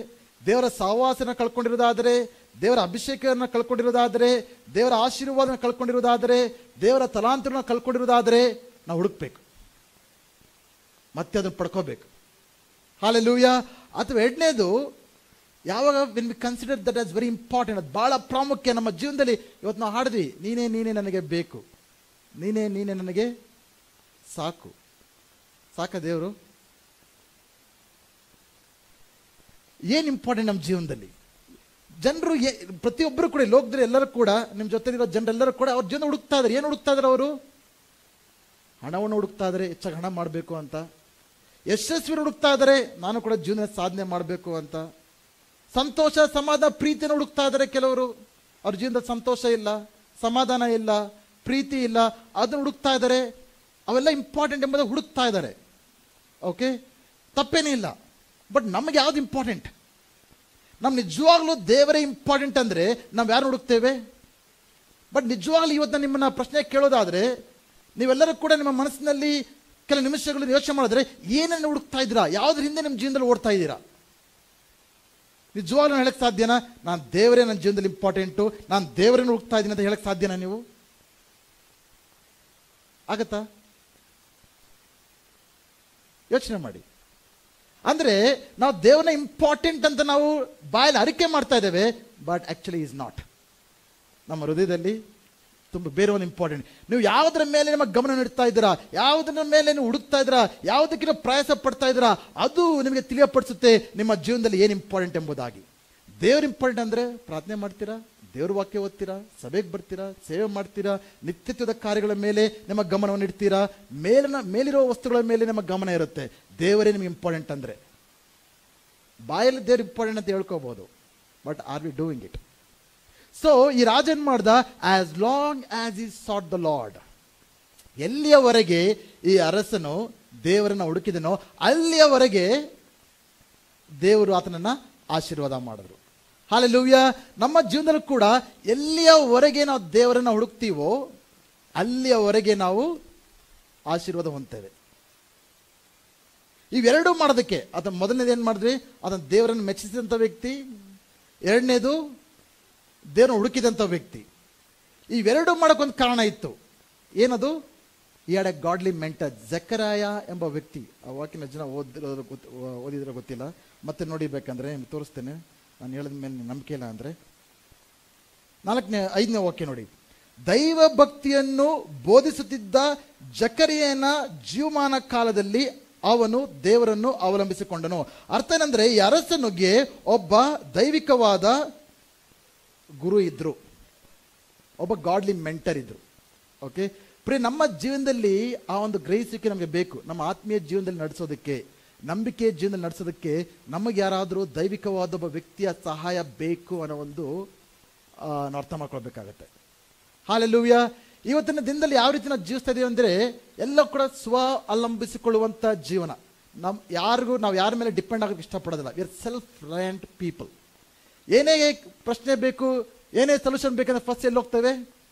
S2: ದೇವರ ಸಹವಾಸನ ಕಳ್ಕೊಂಡಿರೋದಾದ್ರೆ, ದೇವರ ಅಭಿಷೇಕವನ್ನು ಕಳ್ಕೊಂಡಿರೋದಾದ್ರೆ, ದೇವರ ಆಶೀರ್ವಾದನ ಕಳ್ಕೊಂಡಿರೋದಾದ್ರೆ, ದೇವರ ತಲಾಂತರನ ಕಳ್ಕೊಂಡಿರೋದಾದ್ರೆ ನಾವು ಹುಡುಕ್ಬೇಕು, ಮತ್ತೆ ಅದನ್ನು ಪಡ್ಕೋಬೇಕು. ಹಾಲೆಲೂಯಾ. ಅಥವಾ ಎರಡನೇದು, ಯಾವಾಗ when we consider that as very important, ಅದು ಭಾಳ ಪ್ರಾಮುಖ್ಯ ನಮ್ಮ ಜೀವನದಲ್ಲಿ. ಇವತ್ತು ನಾವು ಹಾಡಿದ್ವಿ, ನೀನೇ ನನಗೆ ಬೇಕು, ನೀನೇ ನನಗೆ ಸಾಕು. ಸಾಕ ದೇವರು? ಏನು ಇಂಪಾರ್ಟೆಂಟ್ ನಮ್ಮ ಜೀವನದಲ್ಲಿ? ಜನರು ಪ್ರತಿಯೊಬ್ಬರು ಕೂಡ, ಲೋಕದಲ್ಲಿ ಎಲ್ಲರೂ ಕೂಡ, ನಿಮ್ಮ ಜೊತೆ ಇರೋ ಜನರೆಲ್ಲರೂ ಕೂಡ ಅವ್ರ ಜೀವನ ಹುಡುಕ್ತಾ ಇದ್ದಾರೆ. ಏನು ಹುಡುಕ್ತಾ ಇದ್ದಾರೆ ಅವರು? ಹಣವನ್ನು ಹುಡುಕ್ತಾ ಇದ್ದಾರೆ, ಹೆಚ್ಚಾಗಿ ಹಣ ಮಾಡಬೇಕು ಅಂತ. ಯಶಸ್ವಿ ಹುಡುಕ್ತಾ ಇದ್ದಾರೆ, ನಾನು ಕೂಡ ಜೀವನ ಸಾಧನೆ ಮಾಡಬೇಕು ಅಂತ. ಸಂತೋಷ, ಸಮಾಧಾನ, ಪ್ರೀತಿಯನ್ನು ಹುಡುಕ್ತಾ ಇದ್ದಾರೆ ಕೆಲವರು. ಅವ್ರ ಜೀವನದ ಸಂತೋಷ ಇಲ್ಲ, ಸಮಾಧಾನ ಇಲ್ಲ, ಪ್ರೀತಿ ಇಲ್ಲ, ಅದನ್ನು ಹುಡುಕ್ತಾ ಇದ್ದಾರೆ. ಅವೆಲ್ಲ ಇಂಪಾರ್ಟೆಂಟ್ ಎಂಬುದು ಹುಡುಕ್ತಾ ಇದ್ದಾರೆ. ಓಕೆ, ತಪ್ಪೇನೇ ಇಲ್ಲ. ಬಟ್ ನಮಗೆ ಯಾವ್ದು ಇಂಪಾರ್ಟೆಂಟ್? ನಮ್ಗೆ ನಿಜವಾಗ್ಲೂ ದೇವರೇ ಇಂಪಾರ್ಟೆಂಟ್ ಅಂದರೆ ನಾವು ಯಾರು ಹುಡುಕ್ತೇವೆ? ಬಟ್ ನಿಜವಾಗ್ಲೂ ಇವತ್ತು ನಾನು ನಿಮ್ಮನ್ನ ಪ್ರಶ್ನೆ ಕೇಳೋದಾದ್ರೆ, ನೀವೆಲ್ಲರೂ ಕೂಡ ನಿಮ್ಮ ಮನಸ್ಸಿನಲ್ಲಿ ಕೆಲ ನಿಮಿಷಗಳು ಯೋಚನೆ ಮಾಡಿದ್ರೆ ಏನನ್ನು ಹುಡುಕ್ತಾ ಇದ್ದೀರಾ? ಯಾವುದ್ರ ಹಿಂದೆ ನಿಮ್ಮ ಜೀವನದಲ್ಲಿ ಓಡ್ತಾ ಇದ್ದೀರಾ? ನಿಜವಾಗ್ಲೂ ಹೇಳಕ್ ಸಾಧ್ಯನಾ? ನಾನು ದೇವರೇ ನನ್ನ ಜೀವನದಲ್ಲಿ ಇಂಪಾರ್ಟೆಂಟು, ನಾನು ದೇವರನ್ನು ಹುಡುಕ್ತಾ ಇದ್ದೀನಿ ಅಂತ ಹೇಳಕ್ ಸಾಧ್ಯನಾ ನೀವು? ಆಗತ್ತಾ? ಯೋಚನೆ ಮಾಡಿ. ಅಂದ್ರೆ ನಾವು ದೇವರನ್ನ ಇಂಪಾರ್ಟೆಂಟ್ ಅಂತ ನಾವು ಬಾಯಲ್ಲಿ ಅರಿಕೆ ಮಾಡ್ತಾ ಇದ್ದೇವೆ, ಬಟ್ ಆಕ್ಚುಲಿ ಈಸ್ ನಾಟ್. ನಮ್ಮ ಹೃದಯದಲ್ಲಿ ತುಂಬ ಬೇರೆ ಒಂದು ಇಂಪಾರ್ಟೆಂಟ್. ನೀವು ಯಾವುದರ ಮೇಲೆ ನಿಮ್ಮ ಗಮನ ನೀಡ್ತಾ ಇದ್ದೀರಾ, ಯಾವುದರ ಮೇಲೆ ನೀವು ಹುಡುಕ್ತಾ ಇದ್ದೀರಾ, ಯಾವುದಕ್ಕೆ ನೀವು ಪ್ರಯಾಸ ಪಡ್ತಾ ಇದ್ದೀರಾ, ಅದು ನಿಮಗೆ ತಿಳಿಯಪಡಿಸುತ್ತೆ ನಿಮ್ಮ ಜೀವನದಲ್ಲಿ ಏನು ಇಂಪಾರ್ಟೆಂಟ್ ಎಂಬುದಾಗಿ. ದೇವ್ರ ಇಂಪಾರ್ಟೆಂಟ್ ಅಂದರೆ ಪ್ರಾರ್ಥನೆ ಮಾಡ್ತೀರಾ, ದೇವ್ರ ವಾಕ್ಯ ಓದ್ತೀರಾ, ಸಭೆಗೆ ಬರ್ತೀರಾ, ಸೇವೆ ಮಾಡ್ತೀರಾ, ನಿತ್ಯತ್ವದ ಕಾರ್ಯಗಳ ಮೇಲೆ ನಿಮ್ಮ ಗಮನವನ್ನು ಇಡ್ತೀರಾ, ಮೇಲಿರೋ ವಸ್ತುಗಳ ಮೇಲೆ ನಿಮ್ಮ ಗಮನ ಇರುತ್ತೆ. ದೇವರೇ ನಿಮಗೆ ಇಂಪಾರ್ಟೆಂಟ್ ಅಂದರೆ. ಬಾಯಲ್ಲಿ ದೇವ್ರ ಇಂಪಾರ್ಟೆಂಟ್ ಅಂತ ಹೇಳ್ಕೋಬಹುದು, but are we doing it? So ಈ ರಾಜ ಏನ್ ಮಾಡ್ದ? ಆಸ್ ಲಾಂಗ್ ಆಸ್ ಈ ಸಾಟ್ ದ ಲಾರ್ಡ್, ಎಲ್ಲಿಯವರೆಗೆ ಈ ಅರಸನು ದೇವರನ್ನ ಹುಡುಕಿದನೋ ಅಲ್ಲಿಯವರೆಗೆ ದೇವರು ಆತನನ್ನ ಆಶೀರ್ವಾದ ಮಾಡಿದ್ರು. ಹಾಲೆಲೂಯಾ. ನಮ್ಮ ಜೀವನದಲ್ಲೂ ಕೂಡ ಎಲ್ಲಿಯವರೆಗೆ ನಾವು ದೇವರನ್ನ ಹುಡುಕ್ತೀವೋ ಅಲ್ಲಿಯವರೆಗೆ ನಾವು ಆಶೀರ್ವಾದ ಹೊಂದ್ತೇವೆ. ಇವೆರಡೂ ಮಾಡೋದಕ್ಕೆ ಅದನ್ನ ಮೊದಲನೇದು ಏನು ಮಾಡಿದ್ವಿ? ಅದನ್ನು ದೇವರನ್ನು ಮೆಚ್ಚಿಸಿದಂಥ ವ್ಯಕ್ತಿ, ಎರಡನೇದು ದೇವರನ್ನು ಹುಡುಕಿದಂಥ ವ್ಯಕ್ತಿ. ಇವೆರಡೂ ಮಾಡೋಕ್ಕೊಂದು ಕಾರಣ ಇತ್ತು. ಏನದು? He had a godly mentor. Zechariah ಎಂಬ ವ್ಯಕ್ತಿ, ಆ ವಾಕ್ಯನ ಜನ ಓದಿದ್ರೆ ಗೊತ್ತಿಲ್ಲ, ಮತ್ತೆ ನೋಡಿಬೇಕಂದ್ರೆ ನಿಮ್ಗೆ ತೋರಿಸ್ತೇನೆ. ನಾನು ಹೇಳಿದ ಮೇಲೆ ನಂಬಿಕೆ ಇಲ್ಲ ಅಂದರೆ 5ನೇ ವಾಕ್ಯ ನೋಡಿ. ದೈವ ಭಕ್ತಿಯನ್ನು ಬೋಧಿಸುತ್ತಿದ್ದ ಜಕರಿಯನ ಜೀವಮಾನ ಕಾಲದಲ್ಲಿ ಅವನು ದೇವರನ್ನು ಅವಲಂಬಿಸಿಕೊಂಡನು. ಅರ್ಥ ಏನಂದ್ರೆ, ಈ ಅರಸನಿಗೆ ಒಬ್ಬ ದೈವಿಕವಾದ ಗುರು ಇದ್ರು, ಒಬ್ಬ ಗಾಡ್ಲಿ ಮೆಂಟರ್ ಇದ್ರು. ಓಕೆ, ನಮ್ಮ ಜೀವನದಲ್ಲಿ ಆ ಒಂದು ಗ್ರಹಿಸುವಿಕೆ ನಮಗೆ ಬೇಕು. ನಮ್ಮ ಆತ್ಮೀಯ ಜೀವನದಲ್ಲಿ ನಡೆಸೋದಕ್ಕೆ, ನಂಬಿಕೆ ಜೀವನದಲ್ಲಿ ನಡೆಸೋದಕ್ಕೆ ನಮಗೆ ಯಾರಾದರೂ ದೈವಿಕವಾದ ಒಬ್ಬ ವ್ಯಕ್ತಿಯ ಸಹಾಯ ಬೇಕು ಅನ್ನೋ ಒಂದು ನಾವು ಅರ್ಥ ಮಾಡ್ಕೊಳ್ಬೇಕಾಗತ್ತೆ. ಹಾಲೆಲೂಯಾ. ಇವತ್ತಿನ ದಿನದಲ್ಲಿ ಯಾವ ರೀತಿ ನಾವು ಜೀವಿಸ್ತಾ ಇದೀವಿ ಅಂದರೆ, ಎಲ್ಲ ಕೂಡ ಸ್ವ ಅವಲಂಬಿಸಿಕೊಳ್ಳುವಂಥ ಜೀವನ. ನಾವು ಯಾರ ಮೇಲೆ ಡಿಪೆಂಡ್ ಆಗೋಕ್ಕೆ ಇಷ್ಟಪಡೋದಿಲ್ಲ. We are self ರಿಲಯಂಟ್ people. ಏನೇ ಪ್ರಶ್ನೆ ಬೇಕು, ಏನೇ ಸೊಲ್ಯೂಷನ್ ಬೇಕಂದ್ರೆ ಫಸ್ಟ್ ಎಲ್ಲಿ ಹೋಗ್ತೇವೆ?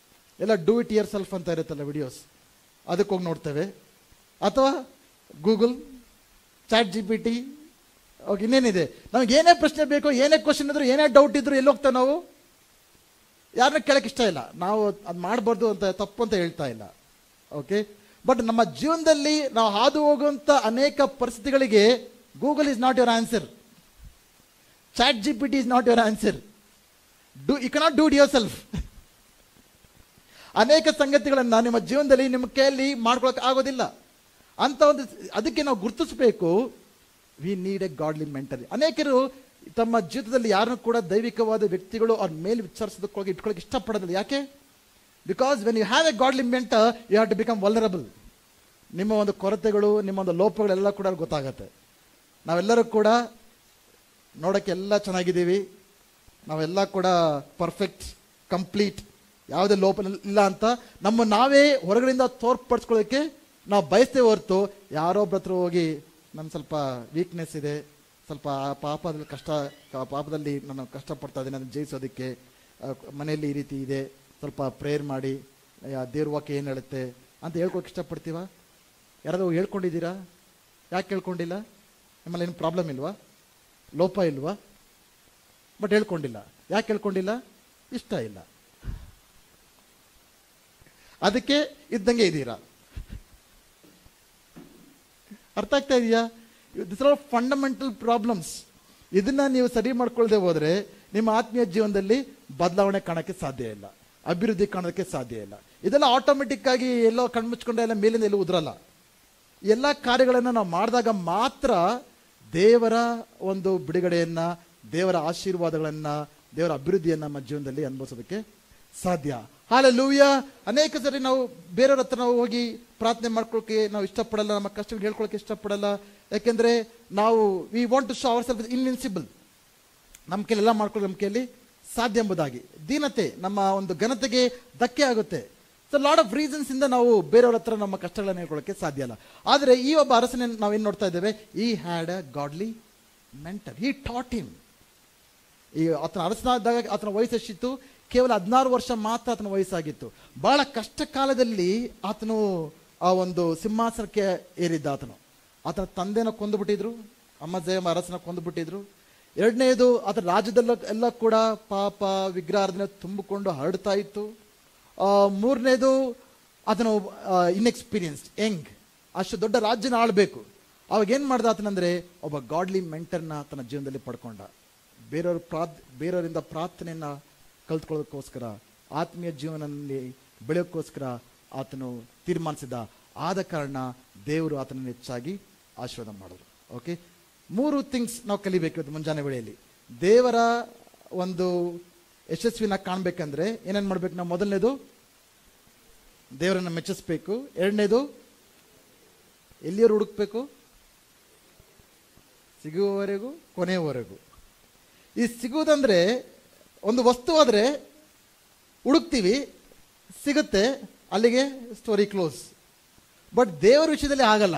S2: ಎಲ್ಲ ಡೂ ಇಟ್ ಯುವರ್ ಸೆಲ್ಫ್ ಅಂತ ಇರುತ್ತಲ್ಲ ವಿಡಿಯೋಸ್, ಅದಕ್ಕೆ ಹೋಗಿ ನೋಡ್ತೇವೆ. ಅಥವಾ ಗೂಗಲ್, ಚಾಟ್ GPT, ಓಕೆ, ಇನ್ನೇನಿದೆ, ನಮ್ಗೆ ಏನೇ ಪ್ರಶ್ನೆ ಬೇಕು, ಏನೇ ಕ್ವಶನ್ ಇದ್ರು, ಏನೇ ಡೌಟ್ ಇದ್ರು ಎಲ್ಲಿ ಹೋಗ್ತೇವೆ ನಾವು? ಯಾರನ್ನ ಕೇಳಕ್ಕೆ ಇಷ್ಟ ಇಲ್ಲ. ನಾವು ಅದು ಮಾಡಬಾರ್ದು ಅಂತ, ತಪ್ಪು ಅಂತ ಹೇಳ್ತಾ ಇಲ್ಲ. ಓಕೆ, ಬಟ್ ನಮ್ಮ ಜೀವನದಲ್ಲಿ ನಾವು ಹಾದು ಹೋಗುವಂಥ ಅನೇಕ ಪರಿಸ್ಥಿತಿಗಳಿಗೆ Google is not your answer, chat GPT is not your answer. You cannot do it yourself. ಅನೇಕ ಸಂಗತಿಗಳನ್ನು ನಿಮ್ಮ ಜೀವನದಲ್ಲಿ ನಿಮ್ಮ ಕೈಯಲ್ಲಿ ಮಾಡ್ಕೊಳಕ್ಕೆ ಆಗೋದಿಲ್ಲ ಅಂತ ಒಂದು, ಅದಕ್ಕೆ ನಾವು ಗುರುತಿಸಬೇಕು. We need A godly mentor. ಅನೇಕರು ತಮ್ಮ ಜೀವಿತದಲ್ಲಿ ಯಾರನ್ನು ಕೂಡ ದೈವಿಕವಾದ ವ್ಯಕ್ತಿಗಳು ಅವ್ರ ಮೇಲೆ ವಿಚಾರಿಸೋದಕ್ಕೋಗಿ ಇಟ್ಕೊಳ್ಳೋಕೆ ಇಷ್ಟಪಡೋದಿಲ್ಲ. ಯಾಕೆ? Because when you have a godly mentor, you have to become vulnerable. ನಿಮ್ಮ ಒಂದು ಕೊರತೆಗಳು, ನಿಮ್ಮ ಒಂದು ಲೋಪಗಳೆಲ್ಲ ಕೂಡ ಗೊತ್ತಾಗತ್ತೆ. ನಾವೆಲ್ಲರೂ ಕೂಡ ನೋಡೋಕ್ಕೆ ಎಲ್ಲ ಚೆನ್ನಾಗಿದ್ದೀವಿ, ನಾವೆಲ್ಲ ಕೂಡ ಪರ್ಫೆಕ್ಟ್, ಕಂಪ್ಲೀಟ್, ಯಾವುದೇ ಲೋಪ ಇಲ್ಲ ಅಂತ ನಮ್ಮ ನಾವೇ ಹೊರಗಡೆಯಿಂದ ತೋರ್ಪಡಿಸ್ಕೊಳ್ಳೋಕ್ಕೆ ನಾವು ಬಯಸ್ತೇವೆ ಹೊರತು ಯಾರೊಬ್ಬರ ಹತ್ರ ಹೋಗಿ ನನ್ನ ಸ್ವಲ್ಪ ವೀಕ್ನೆಸ್ ಇದೆ, ಸ್ವಲ್ಪ ಪಾಪದಲ್ಲಿ ನಾನು ಕಷ್ಟಪಡ್ತಾ ಇದ್ದೀನಿ, ಅದನ್ನು ಜಯಿಸೋದಕ್ಕೆ ಮನೆಯಲ್ಲಿ ಈ ರೀತಿ ಇದೆ, ಸ್ವಲ್ಪ ಪ್ರೇಯರ್ ಮಾಡಿ, ದೇವ್ರ ವಾಕ್ಯ ಏನು ಹೇಳುತ್ತೆ ಅಂತ ಹೇಳ್ಕೊಳಕ್ಕೆ ಇಷ್ಟಪಡ್ತೀವ? ಯಾರಾದ್ರೂ ಹೇಳ್ಕೊಂಡಿದ್ದೀರಾ? ಯಾಕೆ ಹೇಳ್ಕೊಂಡಿಲ್ಲ? ನಿಮ್ಮಲ್ಲಿ ಏನು ಪ್ರಾಬ್ಲಮ್ ಇಲ್ವಾ? ಲೋಪ ಇಲ್ವಾ? ಬಟ್ ಹೇಳ್ಕೊಂಡಿಲ್ಲ. ಯಾಕೆ ಹೇಳ್ಕೊಂಡಿಲ್ಲ? ಇಷ್ಟ ಇಲ್ಲ. ಅದಕ್ಕೆ ಇದ್ದಂಗೆ ಇದ್ದೀರಾ. ಅರ್ಥ ಆಗ್ತಾ ಇದೆಯಾ? This are fundamental problems. ಇದನ್ನ ನೀವು ಸರಿ ಮಾಡ್ಕೊಳ್ಳದೆ ಹೋದ್ರೆ ನಿಮ್ಮ ಆತ್ಮೀಯ ಜೀವನದಲ್ಲಿ ಬದಲಾವಣೆ ಕಾಣಕ್ಕೆ ಸಾಧ್ಯ ಇಲ್ಲ, ಅಭಿವೃದ್ಧಿ ಕಾಣೋದಕ್ಕೆ ಸಾಧ್ಯ ಇಲ್ಲ. ಇದೆಲ್ಲ ಆಟೋಮೆಟಿಕ್ ಆಗಿ ಎಲ್ಲೋ ಕಣ್ಮುಚ್ಕೊಂಡೆ ಎಲ್ಲ ಮೇಲಿಂದ ಎಲ್ಲೂ ಉದ್ರಲ್ಲ. ಎಲ್ಲ ಕಾರ್ಯಗಳನ್ನು ನಾವು ಮಾಡಿದಾಗ ಮಾತ್ರ ದೇವರ ಒಂದು ಬಿಡುಗಡೆಯನ್ನ, ದೇವರ ಆಶೀರ್ವಾದಗಳನ್ನ, ದೇವರ ಅಭಿವೃದ್ಧಿಯನ್ನ ನಮ್ಮ ಜೀವನದಲ್ಲಿ ಅನುಭವಿಸೋದಕ್ಕೆ ಸಾಧ್ಯ. ಹಲ್ಲೆಲೂಯಾ. ಅನೇಕ ಸರಿ ನಾವು ಬೇರೆಯವ್ರ ಹತ್ರ ನಾವು ಹೋಗಿ ಪ್ರಾರ್ಥನೆ ಮಾಡ್ಕೊಳ್ಳೋಕೆ ನಾವು ಇಷ್ಟಪಡಲ್ಲ, ನಮ್ಮ ಕಷ್ಟಗಳು ಹೇಳ್ಕೊಳಕ್ಕೆ ಇಷ್ಟಪಡಲ್ಲ. ಯಾಕೆಂದ್ರೆ ನಾವು we want to show ourself invincible, ನಮ್ಮ ಕೈಲೆಲ್ಲ ಮಾಡ್ಕೊಳ್ಳೋ ನಮ್ಮ ಕೈಯಲ್ಲಿ ಸಾಧ್ಯ ಎಂಬುದಾಗಿ. ದೀನತೆ, ನಮ್ಮ ಒಂದು ಘನತೆಗೆ ಧಕ್ಕೆ ಆಗುತ್ತೆ. ಸೊ ಲಾಟ್ ಆಫ್ ರೀಸನ್ಸ್ ಇಂದ ನಾವು ಬೇರೆಯವ್ರ ಹತ್ರ ನಮ್ಮ ಕಷ್ಟಗಳನ್ನು ಹೇಳ್ಕೊಳ್ಳೋಕೆ ಸಾಧ್ಯ ಇಲ್ಲ. ಆದರೆ ಈ ಒಬ್ಬ ಅರಸನ ನಾವೇನು ನೋಡ್ತಾ ಇದ್ದೇವೆ? He had a godly mentor. He taught him. ಈ ಆತನ ಅರಸನಾದಾಗ ಆತನ ವಯಸ್ಸು ಎಷ್ಟಿತ್ತು? ಕೇವಲ 16 ವರ್ಷ ಮಾತ್ರ ಆತನ ವಯಸ್ಸಾಗಿತ್ತು. ಬಹಳ ಕಷ್ಟ ಕಾಲದಲ್ಲಿ ಆತನು ಆ ಒಂದು ಸಿಂಹಾಸನಕ್ಕೆ ಏರಿದ್ದ. ಆತನ ತಂದೆನ ಕೊಂದುಬಿಟ್ಟಿದ್ರು, ಅಮ್ಮಜಯ ಅರಸನ ಕೊಂದುಬಿಟ್ಟಿದ್ರು. ಎರಡನೇದು, ಆತನ ರಾಜ್ಯದಲ್ಲ ಎಲ್ಲ ಕೂಡ ಪಾಪ ವಿಗ್ರಹಾರಾಧನೆ ತುಂಬಿಕೊಂಡು ಹರಡ್ತಾ ಇತ್ತು. ಮೂರನೇದು, ಆತನು ಇನ್ಎಕ್ಸ್ಪೀರಿಯನ್ಸ್ಡ್, ಯಂಗ್, ಅಷ್ಟು ದೊಡ್ಡ ರಾಜ್ಯನ ಆಳ್ಬೇಕು. ಅವಾಗ ಏನ್ ಮಾಡ್ದ ಆತನಂದ್ರೆ ಒಬ್ಬ ಗಾಡ್ಲಿ ಮೆಂಟರ್ನ ತನ್ನ ಜೀವನದಲ್ಲಿ ಪಡ್ಕೊಂಡ. ಬೇರೆಯವರಿಂದ ಪ್ರಾರ್ಥನೆಯನ್ನ ಕಲ್ತ್ಕೊಳ್ಳೋದಕ್ಕೋಸ್ಕರ, ಆತ್ಮೀಯ ಜೀವನದಲ್ಲಿ ಬೆಳೆಯೋಕ್ಕೋಸ್ಕರ ಆತನು ತೀರ್ಮಾನಿಸಿದ. ಆದ ಕಾರಣ ದೇವರು ಆತನನ್ನು ಹೆಚ್ಚಾಗಿ ಆಶೀರ್ವಾದ ಮಾಡಿದ್ರು. ಓಕೆ, 3 ಥಿಂಗ್ಸ್ ನಾವು ಕಲಿಬೇಕು ಇವತ್ತು ಮುಂಜಾನೆ ವೇಳೆಯಲ್ಲಿ. ದೇವರ ಒಂದು ಯಶಸ್ವಿನ ಕಾಣ್ಬೇಕಂದ್ರೆ ಏನೇನು ಮಾಡ್ಬೇಕು ನಾವು? ಮೊದಲನೇದು, ದೇವರನ್ನ ಮೆಚ್ಚಿಸ್ಬೇಕು. ಎರಡನೇದು, ಎಲ್ಲಿಯವರು ಹುಡುಕ್ಬೇಕು? ಸಿಗುವವರೆಗೂ, ಕೊನೆಯವರೆಗೂ. ಈ ಸಿಗುವುದಂದ್ರೆ ಒಂದು ವಸ್ತು ಆದ್ರೆ ಹುಡುಕ್ತೀವಿ, ಸಿಗುತ್ತೆ, ಅಲ್ಲಿಗೆ ಸ್ಟೋರಿ ಕ್ಲೋಸ್. ಬಟ್ ದೇವರ ವಿಷಯದಲ್ಲಿ ಆಗಲ್ಲ.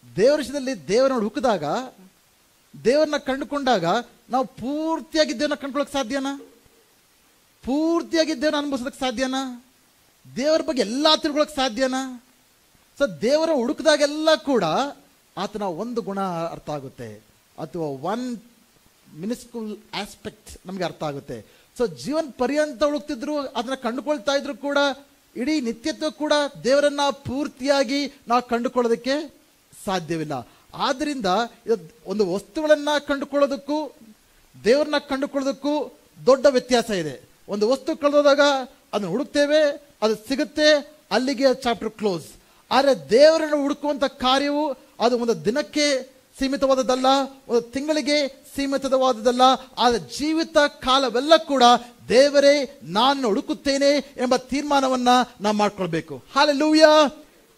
S2: ದೇವರ ವಿಷಯದಲ್ಲಿ ದೇವರನ್ನ ಹುಡುಕಿದಾಗ, ದೇವರನ್ನ ಕಂಡುಕೊಂಡಾಗ ನಾವು ಪೂರ್ತಿಯಾಗಿ ದೇವರನ್ನ ಕಂಡುಕೊಳ್ಳೋಕೆ ಸಾಧ್ಯನಾ? ಪೂರ್ತಿಯಾಗಿ ದೇವರನ್ನ ಅನುಭವಿಸೋದಕ್ಕೆ ಸಾಧ್ಯನಾ? ದೇವರ ಬಗ್ಗೆ ಎಲ್ಲ ತಿಳ್ಕೊಳ್ಳೋಕೆ ಸಾಧ್ಯನಾ? ಸೊ ದೇವರ ಹುಡುಕಿದಾಗೆಲ್ಲ ಕೂಡ ಆತನ ಒಂದು ಗುಣ ಅರ್ಥ ಆಗುತ್ತೆ, ಅಥವಾ ಒನ್ ಮಿನಿಸ್ಕುಲ್ ಆಸ್ಪೆಕ್ಟ್ ನಮಗೆ ಅರ್ಥ ಆಗುತ್ತೆ. ಸೊ ಜೀವನ ಪರ್ಯಂತ ಹುಡುಕ್ತಿದ್ರು, ಅದನ್ನ ಕಂಡುಕೊಳ್ತಾ ಇದ್ರು ಕೂಡ ಇಡೀ ನಿತ್ಯತ್ವ ಕೂಡ ದೇವರನ್ನ ಪೂರ್ತಿಯಾಗಿ ನಾವು ಕಂಡುಕೊಳ್ಳೋದಕ್ಕೆ ಸಾಧ್ಯವಿಲ್ಲ. ಆದ್ರಿಂದ ಒಂದು ವಸ್ತುಗಳನ್ನ ಕಂಡುಕೊಳ್ಳೋದಕ್ಕೂ ದೇವರನ್ನ ಕಂಡುಕೊಳ್ಳೋದಕ್ಕೂ ದೊಡ್ಡ ವ್ಯತ್ಯಾಸ ಇದೆ. ಒಂದು ವಸ್ತು ಕಳೆದೋದಾಗ ಅದನ್ನ ಹುಡುಕ್ತೇವೆ, ಅದು ಸಿಗುತ್ತೆ, ಅಲ್ಲಿಗೆ ಚಾಪ್ಟರ್ ಕ್ಲೋಸ್. ಆದರೆ ದೇವರನ್ನು ಹುಡುಕುವಂತ ಕಾರ್ಯವು ಅದು ಒಂದು ದಿನಕ್ಕೆ ಸೀಮಿತವಾದದ್ದಲ್ಲ, ಒಂದು ತಿಂಗಳಿಗೆ ಸೀಮಿತವಾದದ್ದಲ್ಲ. ಆದ ಜೀವಿತ ಕಾಲವೆಲ್ಲ ಕೂಡ ದೇವರೇ ನಾನು ಹುಡುಕುತ್ತೇನೆ ಎಂಬ ತೀರ್ಮಾನವನ್ನ ನಾವು ಮಾಡ್ಕೊಳ್ಬೇಕು. ಹಲ್ಲೆಲೂಯಾ.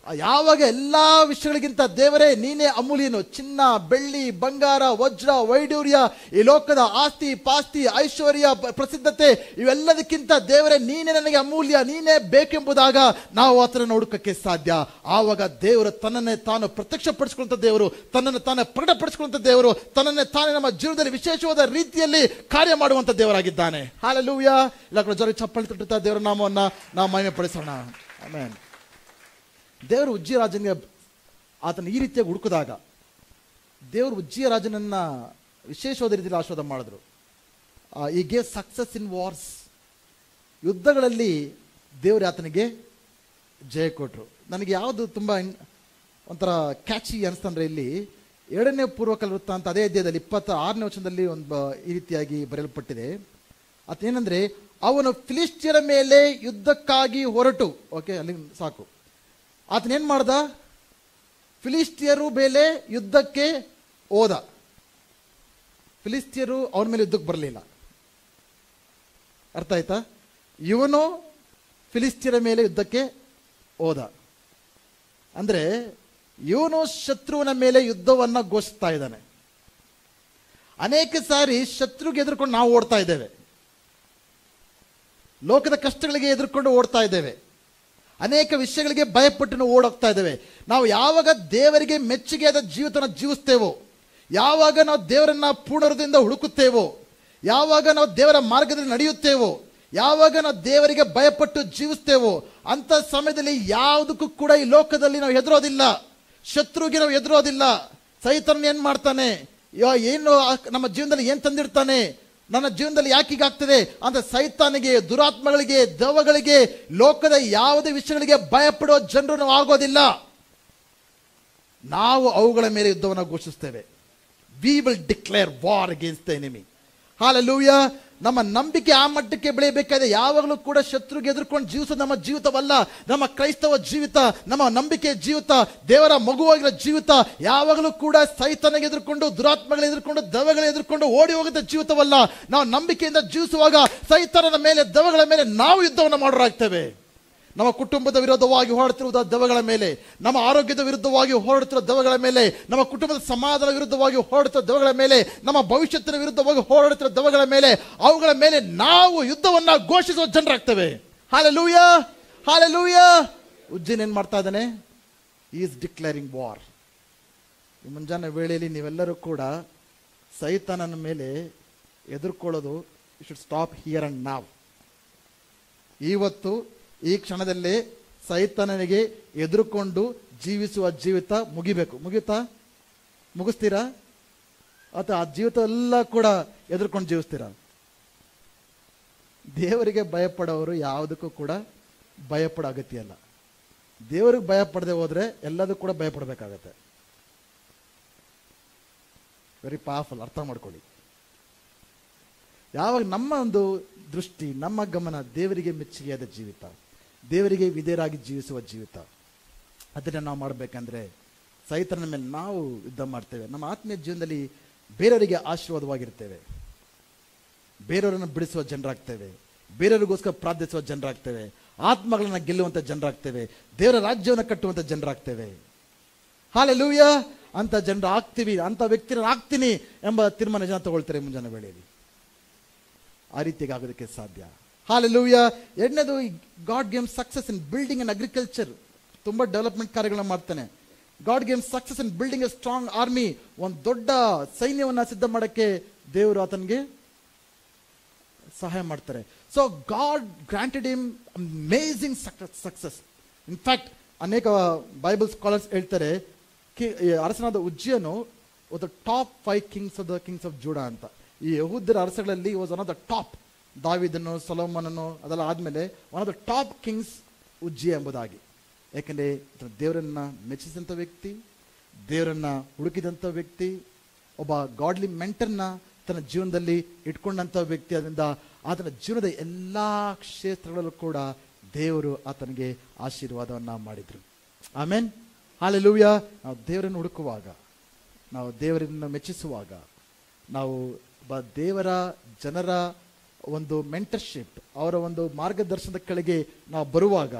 S2: ಯಾವಾಗ ಎಲ್ಲಾ ವಿಷಯಗಳಿಗಿಂತ ದೇವರೇ ನೀನೇ ಅಮೂಲ್ಯನು, ಚಿನ್ನ, ಬೆಳ್ಳಿ, ಬಂಗಾರ, ವಜ್ರ, ವೈಡೂರ್ಯ, ಈ ಲೋಕದ ಆಸ್ತಿ ಪಾಸ್ತಿ, ಐಶ್ವರ್ಯ, ಪ್ರಸಿದ್ಧತೆ, ಇವೆಲ್ಲದಕ್ಕಿಂತ ದೇವರೇ ನೀನೇ ನನಗೆ ಅಮೂಲ್ಯ, ನೀನೇ ಬೇಕೆಂಬುದಾಗ ನಾವು ಆತನನ್ನು ಹುಡುಕಕ್ಕೆ ಸಾಧ್ಯ. ಆವಾಗ ದೇವರು ತನ್ನನ್ನೇ ತಾನು ಪ್ರತ್ಯಕ್ಷಪಡಿಸಿಕೊಳ್ಳುವಂತ ದೇವರು, ತನ್ನನ್ನು ತಾನೇ ಪ್ರಕಟಪಡಿಸಿಕೊಳ್ಳುವಂತ ದೇವರು, ತನ್ನನ್ನೇ ತಾನೇ ನಮ್ಮ ಜೀವನದಲ್ಲಿ ವಿಶೇಷವಾದ ರೀತಿಯಲ್ಲಿ ಕಾರ್ಯ ಮಾಡುವಂತ ದೇವರಾಗಿದ್ದಾನೆ. ಹಲ್ಲೆಲೂಯಾ. ಇಲ್ಲ ಕೂಡ ಜೋರಾಗಿ ಚಪ್ಪಲಿ ತಟ್ಟುತ್ತಾ ದೇವರ ನಾಮವನ್ನ ನಾವು ಮಹಿಮೆ ಪಡಿಸೋಣ. ಆಮೆನ್. ದೇವರು ಉಜ್ಜಿಯ ರಾಜನಿಗೆ ಆತನ ಈ ರೀತಿಯಾಗಿ ಹುಡುಕಿದಾಗ ದೇವರು ಉಜ್ಜಿಯ ರಾಜನನ್ನ ವಿಶೇಷವಾದ ರೀತಿಯಲ್ಲಿ ಆಶೀರ್ವಾದ ಮಾಡಿದ್ರು. ಈ ಗೇವ್ ಸಕ್ಸಸ್ ಇನ್ ವಾರ್ಸ್. ಯುದ್ಧಗಳಲ್ಲಿ ದೇವರು ಆತನಿಗೆ ಜಯ ಕೊಟ್ಟರು. ನನಗೆ ಯಾವುದು ತುಂಬ ಒಂಥರ ಕ್ಯಾಚಿ ಅನಿಸ್ತಂದ್ರೆ, ಇಲ್ಲಿ 2ನೇ ಪೂರ್ವಕಾಲ ವೃತ್ತಾಂತ ಅದೇ ಅಧ್ಯಾಯದಲ್ಲಿ 26ನೇ ವಚನದಲ್ಲಿ ಒಂದು ಈ ರೀತಿಯಾಗಿ ಬರೆಯಲ್ಪಟ್ಟಿದೆ. ಅದೇನೆಂದ್ರೆ, ಅವನು ಫಿಲಿಸ್ಟಿಯರ ಮೇಲೆ ಯುದ್ಧಕ್ಕಾಗಿ ಹೊರಟು. ಓಕೆ, ಅಲ್ಲಿ ಸಾಕು. ಆತನೇನ್ ಮಾಡ್ದ? ಫಿಲಿಸ್ಟಿಯರು ಮೇಲೆ ಯುದ್ಧಕ್ಕೆ ಹೋದ. ಫಿಲಿಸ್ಟಿಯರು ಅವನ ಮೇಲೆ ಯುದ್ಧಕ್ಕೆ ಬರಲಿಲ್ಲ. ಅರ್ಥ ಆಯ್ತಾ? ಇವನು ಫಿಲಿಸ್ಟಿಯರ ಮೇಲೆ ಯುದ್ಧಕ್ಕೆ ಹೋದ. ಅಂದ್ರೆ ಇವನು ಶತ್ರುವಿನ ಮೇಲೆ ಯುದ್ಧವನ್ನ ಘೋಷಿಸ್ತಾ ಇದ್ದಾನೆ. ಅನೇಕ ಸಾರಿ ಶತ್ರುಗೆ ಎದುರ್ಕೊಂಡು ನಾವು ಓಡ್ತಾ ಇದ್ದೇವೆ, ಲೋಕದ ಕಷ್ಟಗಳಿಗೆ ಎದುರ್ಕೊಂಡು ಓಡ್ತಾ ಇದ್ದೇವೆ, ಅನೇಕ ವಿಷಯಗಳಿಗೆ ಭಯಪಟ್ಟು ನಾವು ಓಡೋಗ್ತಾ ಇದ್ದೇವೆ. ನಾವು ಯಾವಾಗ ದೇವರಿಗೆ ಮೆಚ್ಚುಗೆಯಾದ ಜೀವಿತನ ಜೀವಿಸ್ತೇವೋ, ಯಾವಾಗ ನಾವು ದೇವರನ್ನ ಪೂರ್ಣ ಹೃದಯದಿಂದ ಹುಡುಕುತ್ತೇವೋ, ಯಾವಾಗ ನಾವು ದೇವರ ಮಾರ್ಗದಲ್ಲಿ ನಡೆಯುತ್ತೇವೋ, ಯಾವಾಗ ನಾವು ದೇವರಿಗೆ ಭಯಪಟ್ಟು ಜೀವಿಸ್ತೇವೋ, ಅಂತ ಸಮಯದಲ್ಲಿ ಯಾವುದಕ್ಕೂ ಕೂಡ ಈ ಲೋಕದಲ್ಲಿ ನಾವು ಹೆದರೋದಿಲ್ಲ, ಶತ್ರುಗೆ ನಾವು ಹೆದರೋದಿಲ್ಲ. ಸೈತಾನ ಏನ್ ಮಾಡ್ತಾನೆ, ಏನು ನಮ್ಮ ಜೀವನದಲ್ಲಿ ಏನ್ ತಂದಿಡ್ತಾನೆ, ನನ್ನ ಜೀವನದಲ್ಲಿ ಯಾಕೀಗಾಗ್ತದೆ ಅಂತ ಸೈತಾನಿಗೆ, ದುರಾತ್ಮಗಳಿಗೆ, ದೆವ್ವಗಳಿಗೆ, ಲೋಕದ ಯಾವುದೇ ವಿಷಯಗಳಿಗೆ ಭಯಪಡುವ ಜನರು ನಾವು ಆಗೋದಿಲ್ಲ. ನಾವು ಅವುಗಳ ಮೇಲೆ ಯುದ್ಧವನ್ನು ಘೋಷಿಸ್ತೇವೆ. We will declare war against the enemy. Hallelujah. ನಮ್ಮ ನಂಬಿಕೆ ಆ ಮಟ್ಟಕ್ಕೆ ಬೆಳೆಯಬೇಕಾದ್ರೆ ಯಾವಾಗಲೂ ಕೂಡ ಶತ್ರುಗೆ ಎದುರ್ಕೊಂಡು ಜೀವಿಸೋದು ನಮ್ಮ ಜೀವಿತವಲ್ಲ. ನಮ್ಮ ಕ್ರೈಸ್ತವ ಜೀವಿತ, ನಮ್ಮ ನಂಬಿಕೆ ಜೀವಿತ, ದೇವರ ಮಗುವಾಗಿರೋ ಜೀವಿತ ಯಾವಾಗಲೂ ಕೂಡ ಸೈತಾನಿಗೆ ಎದುರ್ಕೊಂಡು, ದುರಾತ್ಮಗಳ ಎದುರ್ಕೊಂಡು, ದೆವ್ವಗಳ ಎದುರ್ಕೊಂಡು ಓಡಿ ಹೋಗುತ್ತ ಜೀವಿತವಲ್ಲ. ನಾವು ನಂಬಿಕೆಯಿಂದ ಜೀವಿಸುವಾಗ ಸೈತಾನನ ಮೇಲೆ, ದೆವ್ವಗಳ ಮೇಲೆ ನಾವು ಯುದ್ಧವನ್ನು ಮಾಡೋರಾಗ್ತೇವೆ. ನಮ್ಮ ಕುಟುಂಬದ ವಿರುದ್ಧವಾಗಿ ಹೋರಾಡುತ್ತಿರುವ ದೆವ್ವಗಳ ಮೇಲೆ, ನಮ್ಮ ಆರೋಗ್ಯದ ವಿರುದ್ಧವಾಗಿ ಹೋರಾಡುತ್ತಿರುವ ದೆವ್ವಗಳ ಮೇಲೆ, ನಮ್ಮ ಕುಟುಂಬದ ಸಮಾಧಾನ ವಿರುದ್ಧವಾಗಿ ಹೋರಾಡುತ್ತಿರುವ ದೆವ್ವಗಳ ಮೇಲೆ, ನಮ್ಮ ಭವಿಷ್ಯತ್ತಿನ ವಿರುದ್ಧವಾಗಿ ಹೋರಾಡುತ್ತಿರುವ ದೆವ್ವಗಳ ಮೇಲೆ, ಅವುಗಳ ಮೇಲೆ ನಾವು ಯುದ್ಧವನ್ನ ಘೋಷಿಸುವ ಜನರಾಗ್ತೇವೆ. Hallelujah, hallelujah. ಉಜ್ಜೀನ್ ಏನ್ ಮಾಡ್ತಾ ಇದ್ದಾನೆ? Is declaring war. ಈ ಮುಂಜಾನೆ ವೇಳೆಯಲ್ಲಿ ನೀವೆಲ್ಲರೂ ಕೂಡ ಸೈತಾನನ ಮೇಲೆ ಎದುರ್ಕೊಳ್ಳೋದು, you should stop here and now. ಇವತ್ತು ಈ ಕ್ಷಣದಲ್ಲೇ ಸೈತಾನನಿಗೆ ಎದುರುಕೊಂಡು ಜೀವಿಸುವ ಜೀವಿತ ಮುಗಿಬೇಕು. ಮುಗಿಸ್ತೀರಾ ಅಥವಾ ಆ ಜೀವಿತ ಎಲ್ಲ ಕೂಡ ಎದುರ್ಕೊಂಡು ಜೀವಿಸ್ತೀರಾ? ದೇವರಿಗೆ ಭಯಪಡೋರು ಯಾವುದಕ್ಕೂ ಕೂಡ ಭಯಪಡೋ ಅಗತ್ಯ ಇಲ್ಲ. ದೇವರಿಗೆ ಭಯಪಡದೆ ಹೋದ್ರೆ ಎಲ್ಲದೂ ಕೂಡ ಭಯಪಡಬೇಕಾಗತ್ತೆ. Very powerful. ಅರ್ಥ ಮಾಡ್ಕೊಳ್ಳಿ. ಯಾವಾಗ ನಮ್ಮ ಒಂದು ದೃಷ್ಟಿ, ನಮ್ಮ ಗಮನ ದೇವರಿಗೆ ಮೆಚ್ಚುಗೆಯಾದ ಜೀವಿತ, ದೇವರಿಗೆ ವಿಧೇಯರಾಗಿ ಜೀವಿಸುವ ಜೀವಿತ, ಅದನ್ನು ನಾವು ಮಾಡಬೇಕಂದ್ರೆ ಸೈತಾನನ ಮೇಲೆ ನಾವು ಯುದ್ಧ ಮಾಡ್ತೇವೆ. ನಮ್ಮ ಆತ್ಮೀಯ ಜೀವನದಲ್ಲಿ ಬೇರೆಯವರಿಗೆ ಆಶೀರ್ವಾದವಾಗಿರ್ತೇವೆ, ಬೇರೆಯವರನ್ನು ಬಿಡಿಸುವ ಜನರಾಗ್ತೇವೆ, ಬೇರೆಯವರಿಗೋಸ್ಕರ ಪ್ರಾರ್ಥಿಸುವ ಜನರಾಗ್ತೇವೆ, ಆತ್ಮಗಳನ್ನ ಗೆಲ್ಲುವಂಥ ಜನರಾಗ್ತೇವೆ, ದೇವರ ರಾಜ್ಯವನ್ನು ಕಟ್ಟುವಂಥ ಜನರಾಗ್ತೇವೆ. ಹಾಲೆಲೂಯಾ. ಅಂತ ಜನರು ಆಗ್ತೀವಿ, ಅಂತ ವ್ಯಕ್ತಿನ ಆಗ್ತೀನಿ ಎಂಬ ತೀರ್ಮಾನ ಜನ ತಗೊಳ್ತಾರೆ ಮುಂಜಾನೆ ವೇಳೆಯಲ್ಲಿ. ಆ ರೀತಿಯಾಗಿ ಆಗೋದಕ್ಕೆ ಸಾಧ್ಯ. ಹಾಲೆಲೂಯಾ. ಎರಡನೇದು, God gave success in building and agriculture. ತುಂಬಾ ಡೆವಲಪ್ಮೆಂಟ್ ಕಾರ್ಯಗಳನ್ನ ಮಾಡ್ತಾನೆ. God gave success in building a strong army. ಒಂದು ದೊಡ್ಡ ಸೈನ್ಯವನ್ನ ಸಿದ್ಧ ಮಾಡಕ್ಕೆ ದೇವರು ಆತನಿಗೆ ಸಹಾಯ ಮಾಡ್ತಾರೆ. So God granted him amazing success. In fact ಅನೇಕ ಬೈಬಲ್ ಸ್ಕಾಲರ್ಸ್ ಹೇಳ್ತಾರೆ, ಅರಸನಾದ ಉಜ್ಜಿಯನು the top 5 kings of Judah ಅಂತ. ಈ ಯಹೂದ್ಯರ ಅರಸಗಳಲ್ಲಿ was one of the top. ದಾವಿದನು, ಸೊಲೊಮೋನನು ಅದೆಲ್ಲ ಆದಮೇಲೆ one of the top kings ಉಜ್ಜಿಯ ಎಂಬುದಾಗಿ. ಯಾಕಂದರೆ ದೇವರನ್ನ ಮೆಚ್ಚಿಸಿದಂಥ ವ್ಯಕ್ತಿ, ದೇವರನ್ನ ಹುಡುಕಿದಂಥ ವ್ಯಕ್ತಿ, ಒಬ್ಬ ಗಾಡ್ಲಿ ಮೆಂಟರ್ನ ತನ್ನ ಜೀವನದಲ್ಲಿ ಇಟ್ಕೊಂಡಂಥ ವ್ಯಕ್ತಿ. ಅದರಿಂದ ಆತನ ಜೀವನದ ಎಲ್ಲ ಕ್ಷೇತ್ರಗಳಲ್ಲೂ ಕೂಡ ದೇವರು ಆತನಿಗೆ ಆಶೀರ್ವಾದವನ್ನು ಮಾಡಿದರು. ಆಮೇನ್, ಹಾಲೆಲೂಯಾ. ನಾವು ದೇವರನ್ನು ಹುಡುಕುವಾಗ, ನಾವು ದೇವರನ್ನು ಮೆಚ್ಚಿಸುವಾಗ, ನಾವು ದೇವರ ಜನರ ಒಂದು ಮೆಂಟರ್ಶಿಪ್, ಅವರ ಒಂದು ಮಾರ್ಗದರ್ಶನದ ಕೆಳಗೆ ನಾವು ಬರುವಾಗ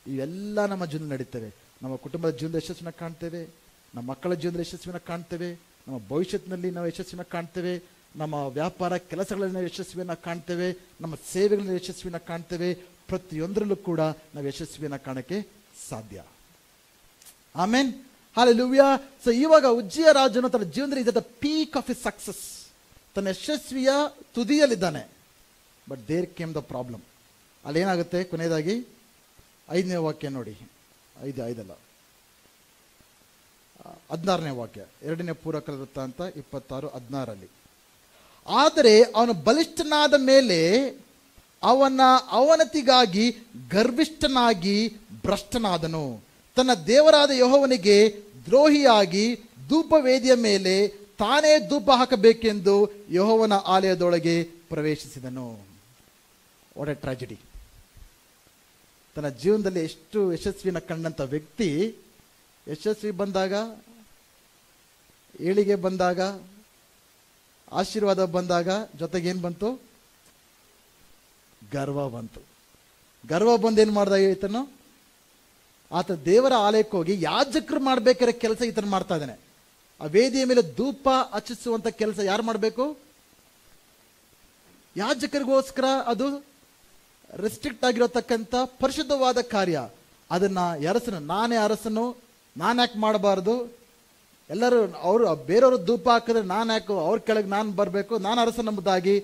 S2: ಇವೆಲ್ಲ ನಮ್ಮ ಜೀವನ ನಡೀತವೆ. ನಮ್ಮ ಕುಟುಂಬದ ಜೀವನದ ಯಶಸ್ವಿನ ಕಾಣ್ತೇವೆ, ನಮ್ಮ ಮಕ್ಕಳ ಜೀವನದ ಯಶಸ್ವಿನ ಕಾಣ್ತೇವೆ, ನಮ್ಮ ಭವಿಷ್ಯತ್ತಿನಲ್ಲಿ ನಾವು ಯಶಸ್ವಿನ ಕಾಣ್ತೇವೆ, ನಮ್ಮ ವ್ಯಾಪಾರ ಕೆಲಸಗಳಲ್ಲಿ ಯಶಸ್ವಿನ ಕಾಣ್ತೇವೆ, ನಮ್ಮ ಸೇವೆಗಳಲ್ಲಿ ಯಶಸ್ವಿನ ಕಾಣ್ತೇವೆ. ಪ್ರತಿಯೊಂದರಲ್ಲೂ ಕೂಡ ನಾವು ಯಶಸ್ವಿನ ಕಾಣಕ್ಕೆ ಸಾಧ್ಯ. ಆಮೇನ್, ಹಾಲೆಲೂಯಾ. ಸೊ ಇವಾಗ ಉಜ್ಜಿಯ ರಾಜನು ತನ್ನ ಜೀವನದಲ್ಲಿ ಇದ್ದ ಪೀಕ್ ಆಫ್ ಹಿಸ್ ಸಕ್ಸಸ್, ತನ್ನ ಯಶಸ್ವಿಯ ತುದಿಯಲ್ಲಿದ್ದಾನೆ. But there came the problem. ಅಲ್ಲೇನಾಗುತ್ತೆ ಕೊನೆಯದಾಗಿ 5ನೇ ವಾಕ್ಯ ನೋಡಿ. 5 16ನೇ ವಾಕ್ಯ, 2ನೇ ಪೂರ್ವಕಾಲ ವೃತ್ತಾಂತ 26:16. ಆದರೆ ಅವನು ಬಲಿಷ್ಠನಾದ ಮೇಲೆ ಅವನ ಅವನತಿಗಾಗಿ ಗರ್ವಿಷ್ಠನಾಗಿ ಭ್ರಷ್ಟನಾದನು. ತನ್ನ ದೇವರಾದ ಯೆಹೋವನಿಗೆ ದ್ರೋಹಿಯಾಗಿ ಧೂಪವೇದಿಯ ಮೇಲೆ ತಾನೇ ಧೂಪ ಹಾಕಬೇಕೆಂದು ಯೆಹೋವನ ಆಲಯದೊಳಗೆ ಪ್ರವೇಶಿಸಿದನು. What a tragedy. ತನ್ನ ಜೀವನದಲ್ಲಿ ಎಷ್ಟು ಯಶಸ್ವಿನ ಕಂಡಂಥ ವ್ಯಕ್ತಿ, ಯಶಸ್ವಿ ಬಂದಾಗ, ಏಳಿಗೆ ಬಂದಾಗ, ಆಶೀರ್ವಾದ ಬಂದಾಗ ಜೊತೆಗೇನು ಬಂತು? ಗರ್ವ ಬಂತು. ಗರ್ವ ಬಂದೇನು ಮಾಡ್ದ ಈತನು? ಆತ ದೇವರ ಆಲಯಕ್ಕೆ ಹೋಗಿ ಯಾಜಕರು ಮಾಡ್ಬೇಕಾದ್ರೆ ಕೆಲಸ ಈತನು ಮಾಡ್ತಾ ಇದ್ದಾನೆ. ಆ ವೇದಿಯ ಮೇಲೆ ಧೂಪ ಹಚ್ಚಿಸುವಂತ ಕೆಲಸ ಯಾರು ಮಾಡಬೇಕು? ಯಾಜಕರಿಗೋಸ್ಕರ ಅದು ರೆಸ್ಟ್ರಿಕ್ಟ್ ಆಗಿರತಕ್ಕಂಥ ಪರಿಶುದ್ಧವಾದ ಕಾರ್ಯ. ಅದನ್ನ ಅರಸನು, ನಾನೇ ಅರಸನು, ನಾನು ಯಾಕೆ ಮಾಡಬಾರ್ದು? ಎಲ್ಲರೂ ಅವರು ಬೇರೆಯವರು ಧೂಪ ಹಾಕಿದ್ರೆ ನಾನು ಯಾಕೆ ಅವ್ರ ಕೆಳಗೆ ನಾನು ಬರಬೇಕು? ನಾನು ಅರಸನೆಂಬುದಾಗಿ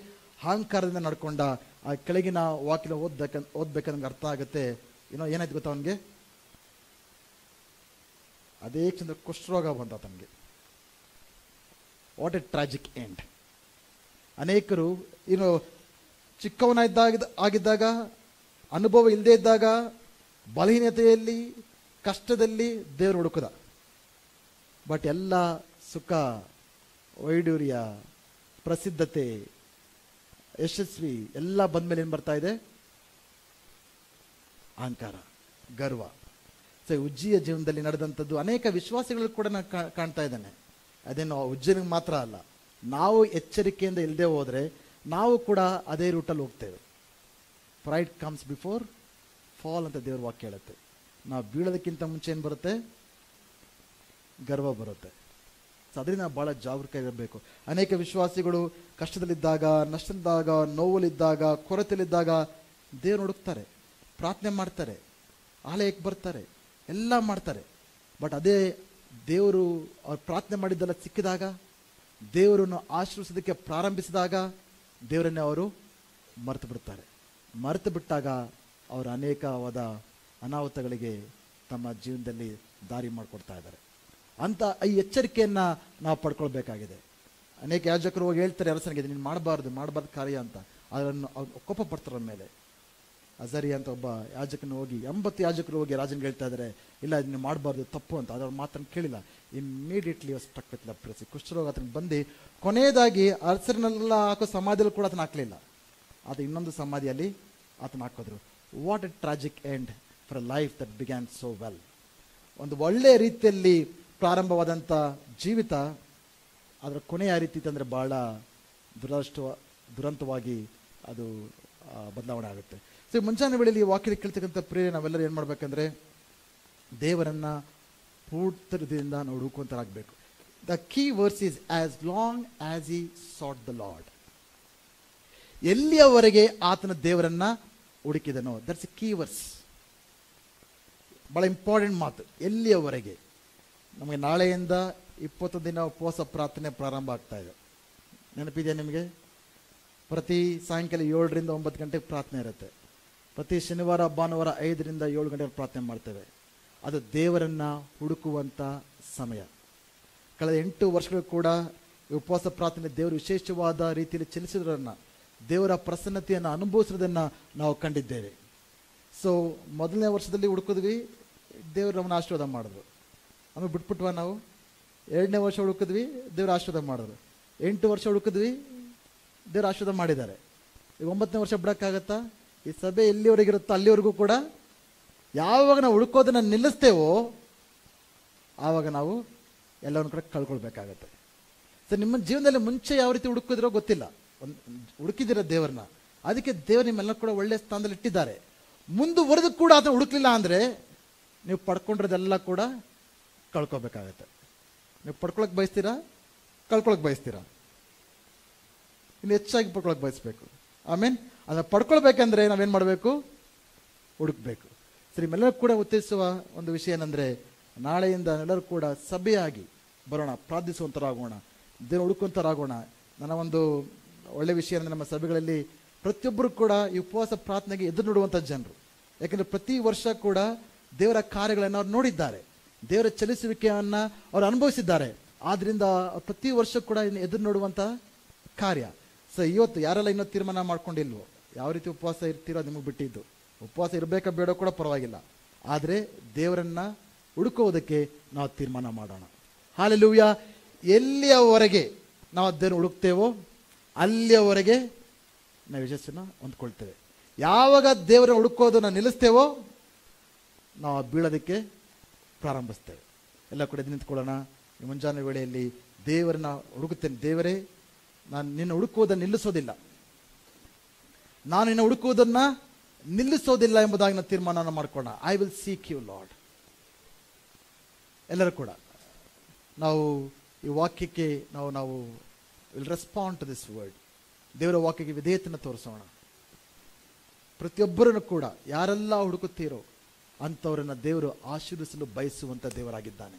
S2: ಅಹಂಕಾರದಿಂದ ನಡ್ಕೊಂಡ. ಆ ಕೆಳಗಿನ ವಾಕ್ಯ ಓದ್ಬೇಕಂದ್ರೆ ಅರ್ಥ ಆಗುತ್ತೆ. ಏನಾಯ್ತು ಗೊತ್ತಾ ಅವನಿಗೆ? ಅದೇ ಚಂದ್ರ ಕುಷ್ಠರೋಗ ಬಂದ ತನಗೆ. What A tragic end. ಅನೇಕರು ಚಿಕ್ಕವನಾಗಿದ್ದಾಗ, ಅನುಭವ ಇಲ್ಲದೆ ಇದ್ದಾಗ, ಬಲಹೀನತೆಯಲ್ಲಿ, ಕಷ್ಟದಲ್ಲಿ ದೇವರು ಹುಡುಕದ. ಬಟ್ ಎಲ್ಲ ಸುಖ, ವೈಡೂರ್ಯ, ಪ್ರಸಿದ್ಧತೆ, ಯಶಸ್ವಿ ಎಲ್ಲ ಬಂದ್ಮೇಲೆ ಏನು ಬರ್ತಾ ಇದೆ? ಅಹಂಕಾರ, ಗರ್ವ. ಸೊ ಉಜ್ಜಿಯ ಜೀವನದಲ್ಲಿ ನಡೆದಂಥದ್ದು ಅನೇಕ ವಿಶ್ವಾಸಿಗಳು ಕೂಡ ನಾನು ಕಾಣ್ತಾ ಇದ್ದೇನೆ. ಅದೇನು ಉಜ್ಜನಿಗೆ ಮಾತ್ರ ಅಲ್ಲ, ನಾವು ಎಚ್ಚರಿಕೆಯಿಂದ ಇಲ್ಲದೆ ಹೋದರೆ ನಾವು ಕೂಡ ಅದೇ ರೂಟಲ್ಲಿ ಹೋಗ್ತೇವೆ. ಪ್ರೈಡ್ ಕಮ್ಸ್ ಬಿಫೋರ್ ಫಾಲ್ ಅಂತ ದೇವ್ರ ವಾಕ್ಯ ಹೇಳುತ್ತೆ. ನಾವು ಬೀಳೋದಕ್ಕಿಂತ ಮುಂಚೆ ಏನು ಬರುತ್ತೆ? ಗರ್ವ ಬರುತ್ತೆ. ಸೊ ಅದರಿಂದ ನಾವು ಭಾಳ ಜಾಗರೂಕರಾಗಿರಬೇಕು. ಅನೇಕ ವಿಶ್ವಾಸಿಗಳು ಕಷ್ಟದಲ್ಲಿದ್ದಾಗ, ನಷ್ಟದಲ್ಲಿದ್ದಾಗ, ನೋವಲ್ಲಿದ್ದಾಗ, ಕೊರತೆಯಲ್ಲಿದ್ದಾಗ ದೇವ್ರು ಹುಡುಕ್ತಾರೆ, ಪ್ರಾರ್ಥನೆ ಮಾಡ್ತಾರೆ, ಆಲಯಕ್ಕೆ ಬರ್ತಾರೆ, ಎಲ್ಲ ಮಾಡ್ತಾರೆ. ಬಟ್ ಅದೇ ದೇವರು ಅವ್ರು ಪ್ರಾರ್ಥನೆ ಮಾಡಿದ್ದೆಲ್ಲ ಸಿಕ್ಕಿದಾಗ, ದೇವರನ್ನು ಆಶ್ರಯಿಸೋದಕ್ಕೆ ಪ್ರಾರಂಭಿಸಿದಾಗ ದೇವರನ್ನೇ ಅವರು ಮರೆತು ಬಿಡ್ತಾರೆ. ಮರೆತು ಬಿಟ್ಟಾಗ ಅವರು ಅನೇಕವಾದ ಅನಾಹುತಗಳಿಗೆ ತಮ್ಮ ಜೀವನದಲ್ಲಿ ದಾರಿ ಮಾಡಿಕೊಡ್ತಾ ಇದ್ದಾರೆ. ಅಂತ ಈ ಎಚ್ಚರಿಕೆಯನ್ನು ನಾವು ಪಡ್ಕೊಳ್ಬೇಕಾಗಿದೆ. ಅನೇಕ ಯಾಜಕರು ಹೋಗಿ ಹೇಳ್ತಾರೆ ಅರಸನಿಗೆ, ನೀನು ಮಾಡಬಾರ್ದು ಕಾರ್ಯ ಅಂತ. ಅದನ್ನು ಕೋಪ ಪಡ್ತಾರೆ ಮೇಲೆ. ಅಜರಿ ಅಂತ ಒಬ್ಬ ಯಾಜಕನ ಹೋಗಿ 80 ಯಾಜಕರು ಹೋಗಿ ರಾಜನಿಗೆ ಹೇಳ್ತಾ ಇದ್ದಾರೆ, ಇಲ್ಲ ನೀನು ಮಾಡಬಾರ್ದು, ತಪ್ಪು ಅಂತ. ಅದರ ಮಾತನ್ನು ಕೇಳಿಲ್ಲ. Immediately stuck with leprosy. ಕುಷ್ಠರೋಗ ಆತನಿಗೆ ಬಂದು ಕೊನೆಯದಾಗಿ ಅರಸರನ್ನೆಲ್ಲ ಹಾಕೋ ಸಮಾಧಿಯಲ್ಲಿ ಕೂಡ ಆತನ ಹಾಕಲಿಲ್ಲ. ಆತ ಇನ್ನೊಂದು ಸಮಾಧಿಯಲ್ಲಿ ಆತನ ಹಾಕಿದ್ರು. What A tragic end for a life that began so well. ಒಂದು ಒಳ್ಳೆಯ ರೀತಿಯಲ್ಲಿ ಪ್ರಾರಂಭವಾದಂಥ ಜೀವಿತ ಅದರ ಕೊನೆಯ ರೀತಿ ಅಂದರೆ ಬಹಳ ದುರಂತವಾಗಿ ಅದು ಬದಲಾವಣೆ ಆಗುತ್ತೆ. ಸೊ ಮುಂಜಾನೆ ವೇಳೆಯಲ್ಲಿ ಈ ವಾಕ್ಯದಲ್ಲಿ ಕೇಳ್ತಕ್ಕಂಥ ಪ್ರಿಯರೇ, ನಾವೆಲ್ಲರೂ ಏನು ಮಾಡಬೇಕಂದ್ರೆ ದೇವರನ್ನ ಪೂರ್ಣ ಹೃದಯದಿಂದ ನಾವು ಹುಡುಕುವಂತರಾಗಬೇಕು. The key verse is as long as he sought the lord. ಎಲ್ಲಿಯವರೆಗೆ ಆತನ ದೇವರನ್ನ ಹುಡುಕಿದನೋ, ದಟ್ಸ್ ಎ ಕೀ ವರ್ಸ್. ಬಹಳ ಇಂಪಾರ್ಟೆಂಟ್ ಮಾತು. ಎಲ್ಲಿಯವರೆಗೆ. ನಮಗೆ ನಾಳೆಯಿಂದ 20 ದಿನ ಉಪವಾಸ ಪ್ರಾರ್ಥನೆ ಪ್ರಾರಂಭ ಆಗ್ತಾ ಇದೆ. ನೆನಪಿದೆಯಾ ನಿಮಗೆ? ಪ್ರತಿ ಸಾಯಂಕಾಲ 7 ರಿಂದ 9 ಗಂಟೆಗೆ ಪ್ರಾರ್ಥನೆ ಇರುತ್ತೆ. ಪ್ರತಿ ಶನಿವಾರ ಭಾನುವಾರ 5 ರಿಂದ 7 ಗಂಟೆಗೆ ಪ್ರಾರ್ಥನೆ ಮಾಡ್ತೇವೆ. ಅದು ದೇವರನ್ನ ಹುಡುಕುವಂಥ ಸಮಯ. ಕಳೆದ 8 ವರ್ಷಗಳು ಕೂಡ ಉಪವಾಸ ಪ್ರಾರ್ಥನೆ ದೇವರು ವಿಶೇಷವಾದ ರೀತಿಯಲ್ಲಿ ಚಲಿಸಿದ್ರನ್ನ, ದೇವರ ಪ್ರಸನ್ನತೆಯನ್ನು ಅನುಭವಿಸೋದನ್ನು ನಾವು ಕಂಡಿದ್ದೇವೆ. ಸೊ ಮೊದಲನೇ ವರ್ಷದಲ್ಲಿ ಹುಡುಕಿದ್ವಿ, ದೇವರು ನಮ್ಮನ್ನು ಆಶೀರ್ವಾದ ಮಾಡಿದ್ರು. ಆಮೇಲೆ ಬಿಟ್ಬಿಟ್ವ ನಾವು. 2ನೇ ವರ್ಷ ಹುಡುಕಿದ್ವಿ, ದೇವ್ರ ಆಶೀರ್ವಾದ ಮಾಡಿದ್ರು. 8 ವರ್ಷ ಹುಡುಕಿದ್ವಿ, ದೇವ್ರ ಆಶೀರ್ವಾದ ಮಾಡಿದ್ದಾರೆ. ಈಗ 9ನೇ ವರ್ಷ ಬಿಡೋಕ್ಕಾಗತ್ತಾ? ಈ ಸಭೆ ಎಲ್ಲಿವರೆಗಿರುತ್ತೋ ಅಲ್ಲಿವರೆಗೂ ಕೂಡ ಯಾವಾಗ ನಾವು ಹುಡುಕೋದನ್ನು ನಿಲ್ಲಿಸ್ತೇವೋ ಆವಾಗ ನಾವು ಎಲ್ಲವನ್ನು ಕೂಡ ಕಳ್ಕೊಳ್ಬೇಕಾಗತ್ತೆ. ಸೊ ನಿಮ್ಮ ಜೀವನದಲ್ಲಿ ಮುಂಚೆ ಯಾವ ರೀತಿ ಹುಡುಕಿದ್ರೋ ಗೊತ್ತಿಲ್ಲ, ಹುಡುಕಿದಿರ ದೇವರನ್ನ. ಅದಕ್ಕೆ ದೇವರು ನಿಮ್ಮೆಲ್ಲ ಕೂಡ ಒಳ್ಳೆಯ ಸ್ಥಾನದಲ್ಲಿ ಇಟ್ಟಿದ್ದಾರೆ. ಮುಂದುವರೆದು ಕೂಡ ಅದನ್ನು ಹುಡುಕ್ಲಿಲ್ಲ ಅಂದರೆ ನೀವು ಪಡ್ಕೊಂಡಿರೋದೆಲ್ಲ ಕೂಡ ಕಳ್ಕೊಬೇಕಾಗತ್ತೆ. ನೀವು ಪಡ್ಕೊಳಕ್ಕೆ ಬಯಸ್ತೀರಾ, ಕಳ್ಕೊಳಕ್ಕೆ ಬಯಸ್ತೀರಾ? ಇನ್ನು ಹೆಚ್ಚಾಗಿ ಪಡ್ಕೊಳಕ್ಕೆ ಬಯಸ್ಬೇಕು. ಆಮೇಲೆ ಅದನ್ನು ಪಡ್ಕೊಳ್ಬೇಕಂದ್ರೆ ನಾವೇನು ಮಾಡಬೇಕು? ಹುಡುಕ್ಬೇಕು. ಸರಿ, ನಿಮ್ಮೆಲ್ಲರೂ ಕೂಡ ಉತ್ತೇಜಿಸುವ ಒಂದು ವಿಷಯ ಏನಂದರೆ, ನಾಳೆಯಿಂದ ಎಲ್ಲರೂ ಕೂಡ ಸಭೆಯಾಗಿ ಬರೋಣ, ಪ್ರಾರ್ಥಿಸುವಂಥರಾಗೋಣ, ದೇವರು ಹುಡುಕುವಂಥರಾಗೋಣ. ನನ್ನ ಒಂದು ಒಳ್ಳೆಯ ವಿಷಯ ಅಂದರೆ, ನಮ್ಮ ಸಭೆಗಳಲ್ಲಿ ಪ್ರತಿಯೊಬ್ಬರು ಕೂಡ ಈ ಉಪವಾಸ ಪ್ರಾರ್ಥನೆಗೆ ಎದುರು ನೋಡುವಂಥ ಜನರು. ಯಾಕೆಂದರೆ ಪ್ರತಿ ವರ್ಷ ಕೂಡ ದೇವರ ಕಾರ್ಯಗಳನ್ನು ಅವ್ರು ನೋಡಿದ್ದಾರೆ, ದೇವರ ಚಲಿಸುವಿಕೆಯನ್ನು ಅವ್ರು ಅನುಭವಿಸಿದ್ದಾರೆ. ಆದ್ದರಿಂದ ಪ್ರತಿ ವರ್ಷ ಕೂಡ ಎದುರು ನೋಡುವಂಥ ಕಾರ್ಯ. ಸೊ ಇವತ್ತು ಯಾರೆಲ್ಲ ಇನ್ನೂ ತೀರ್ಮಾನ ಮಾಡ್ಕೊಂಡಿಲ್ವೋ, ಯಾವ ರೀತಿ ಉಪವಾಸ ಇರ್ತೀರೋ ಅದು ನಿಮಗೆ ಬಿಟ್ಟಿದ್ದು. ಉಪವಾಸ ಇರಬೇಕಾ ಬೇಡ ಕೂಡ ಪರವಾಗಿಲ್ಲ, ಆದರೆ ದೇವರನ್ನು ಹುಡುಕೋದಕ್ಕೆ ನಾವು ತೀರ್ಮಾನ ಮಾಡೋಣ. ಹಲ್ಲೆಲೂಯಾ. ಎಲ್ಲಿಯವರೆಗೆ ನಾವು ದೇವರನ್ನು ಹುಡುಕ್ತೇವೋ ಅಲ್ಲಿಯವರೆಗೆ ನಾವು ಯಶಸ್ಸನ್ನು ಹೊಂದ್ಕೊಳ್ತೇವೆ. ಯಾವಾಗ ದೇವರನ್ನು ಹುಡುಕೋದನ್ನು ನಿಲ್ಲಿಸ್ತೇವೋ ನಾವು ಬೀಳೋದಕ್ಕೆ ಪ್ರಾರಂಭಿಸ್ತೇವೆ. ಎಲ್ಲ ಕೂಡ ನಿಂತ್ಕೊಳ್ಳೋಣ. ಈ ಮುಂಜಾನೆ ವೇಳೆಯಲ್ಲಿ ದೇವರನ್ನ ಹುಡುಕುತ್ತೇನೆ. ದೇವರೇ, ನಾನು ನಿನ್ನ ಹುಡುಕುವುದನ್ನು ನಿಲ್ಲಿಸೋದಿಲ್ಲ, ನಾನು ನಿನ್ನ ಹುಡುಕುವುದನ್ನು ನಿಲ್ಲಿಸೋದಿಲ್ಲ ಎಂಬುದಾಗಿ ನಾವು ತೀರ್ಮಾನ ಮಾಡ್ಕೊಳ್ಳೋಣ. I will seek you lord. ಎಲ್ಲರೂ ಕೂಡ ನಾವು ಈ ವಾಕ್ಯಕ್ಕೆ ನಾವು will respond to this word. ದೇವರ ವಾಕ್ಯಕ್ಕೆ ವಿಧೇಯತೆಯನ್ನು ತೋರಿಸೋಣ. ಪ್ರತಿಯೊಬ್ಬರನ್ನು ಕೂಡ ಯಾರೆಲ್ಲ ಹುಡುಕುತ್ತೀರೋ ಅಂಥವರನ್ನು ದೇವರು ಆಶೀರ್ವಿಸಲು ಬಯಸುವಂಥ ದೇವರಾಗಿದ್ದಾನೆ.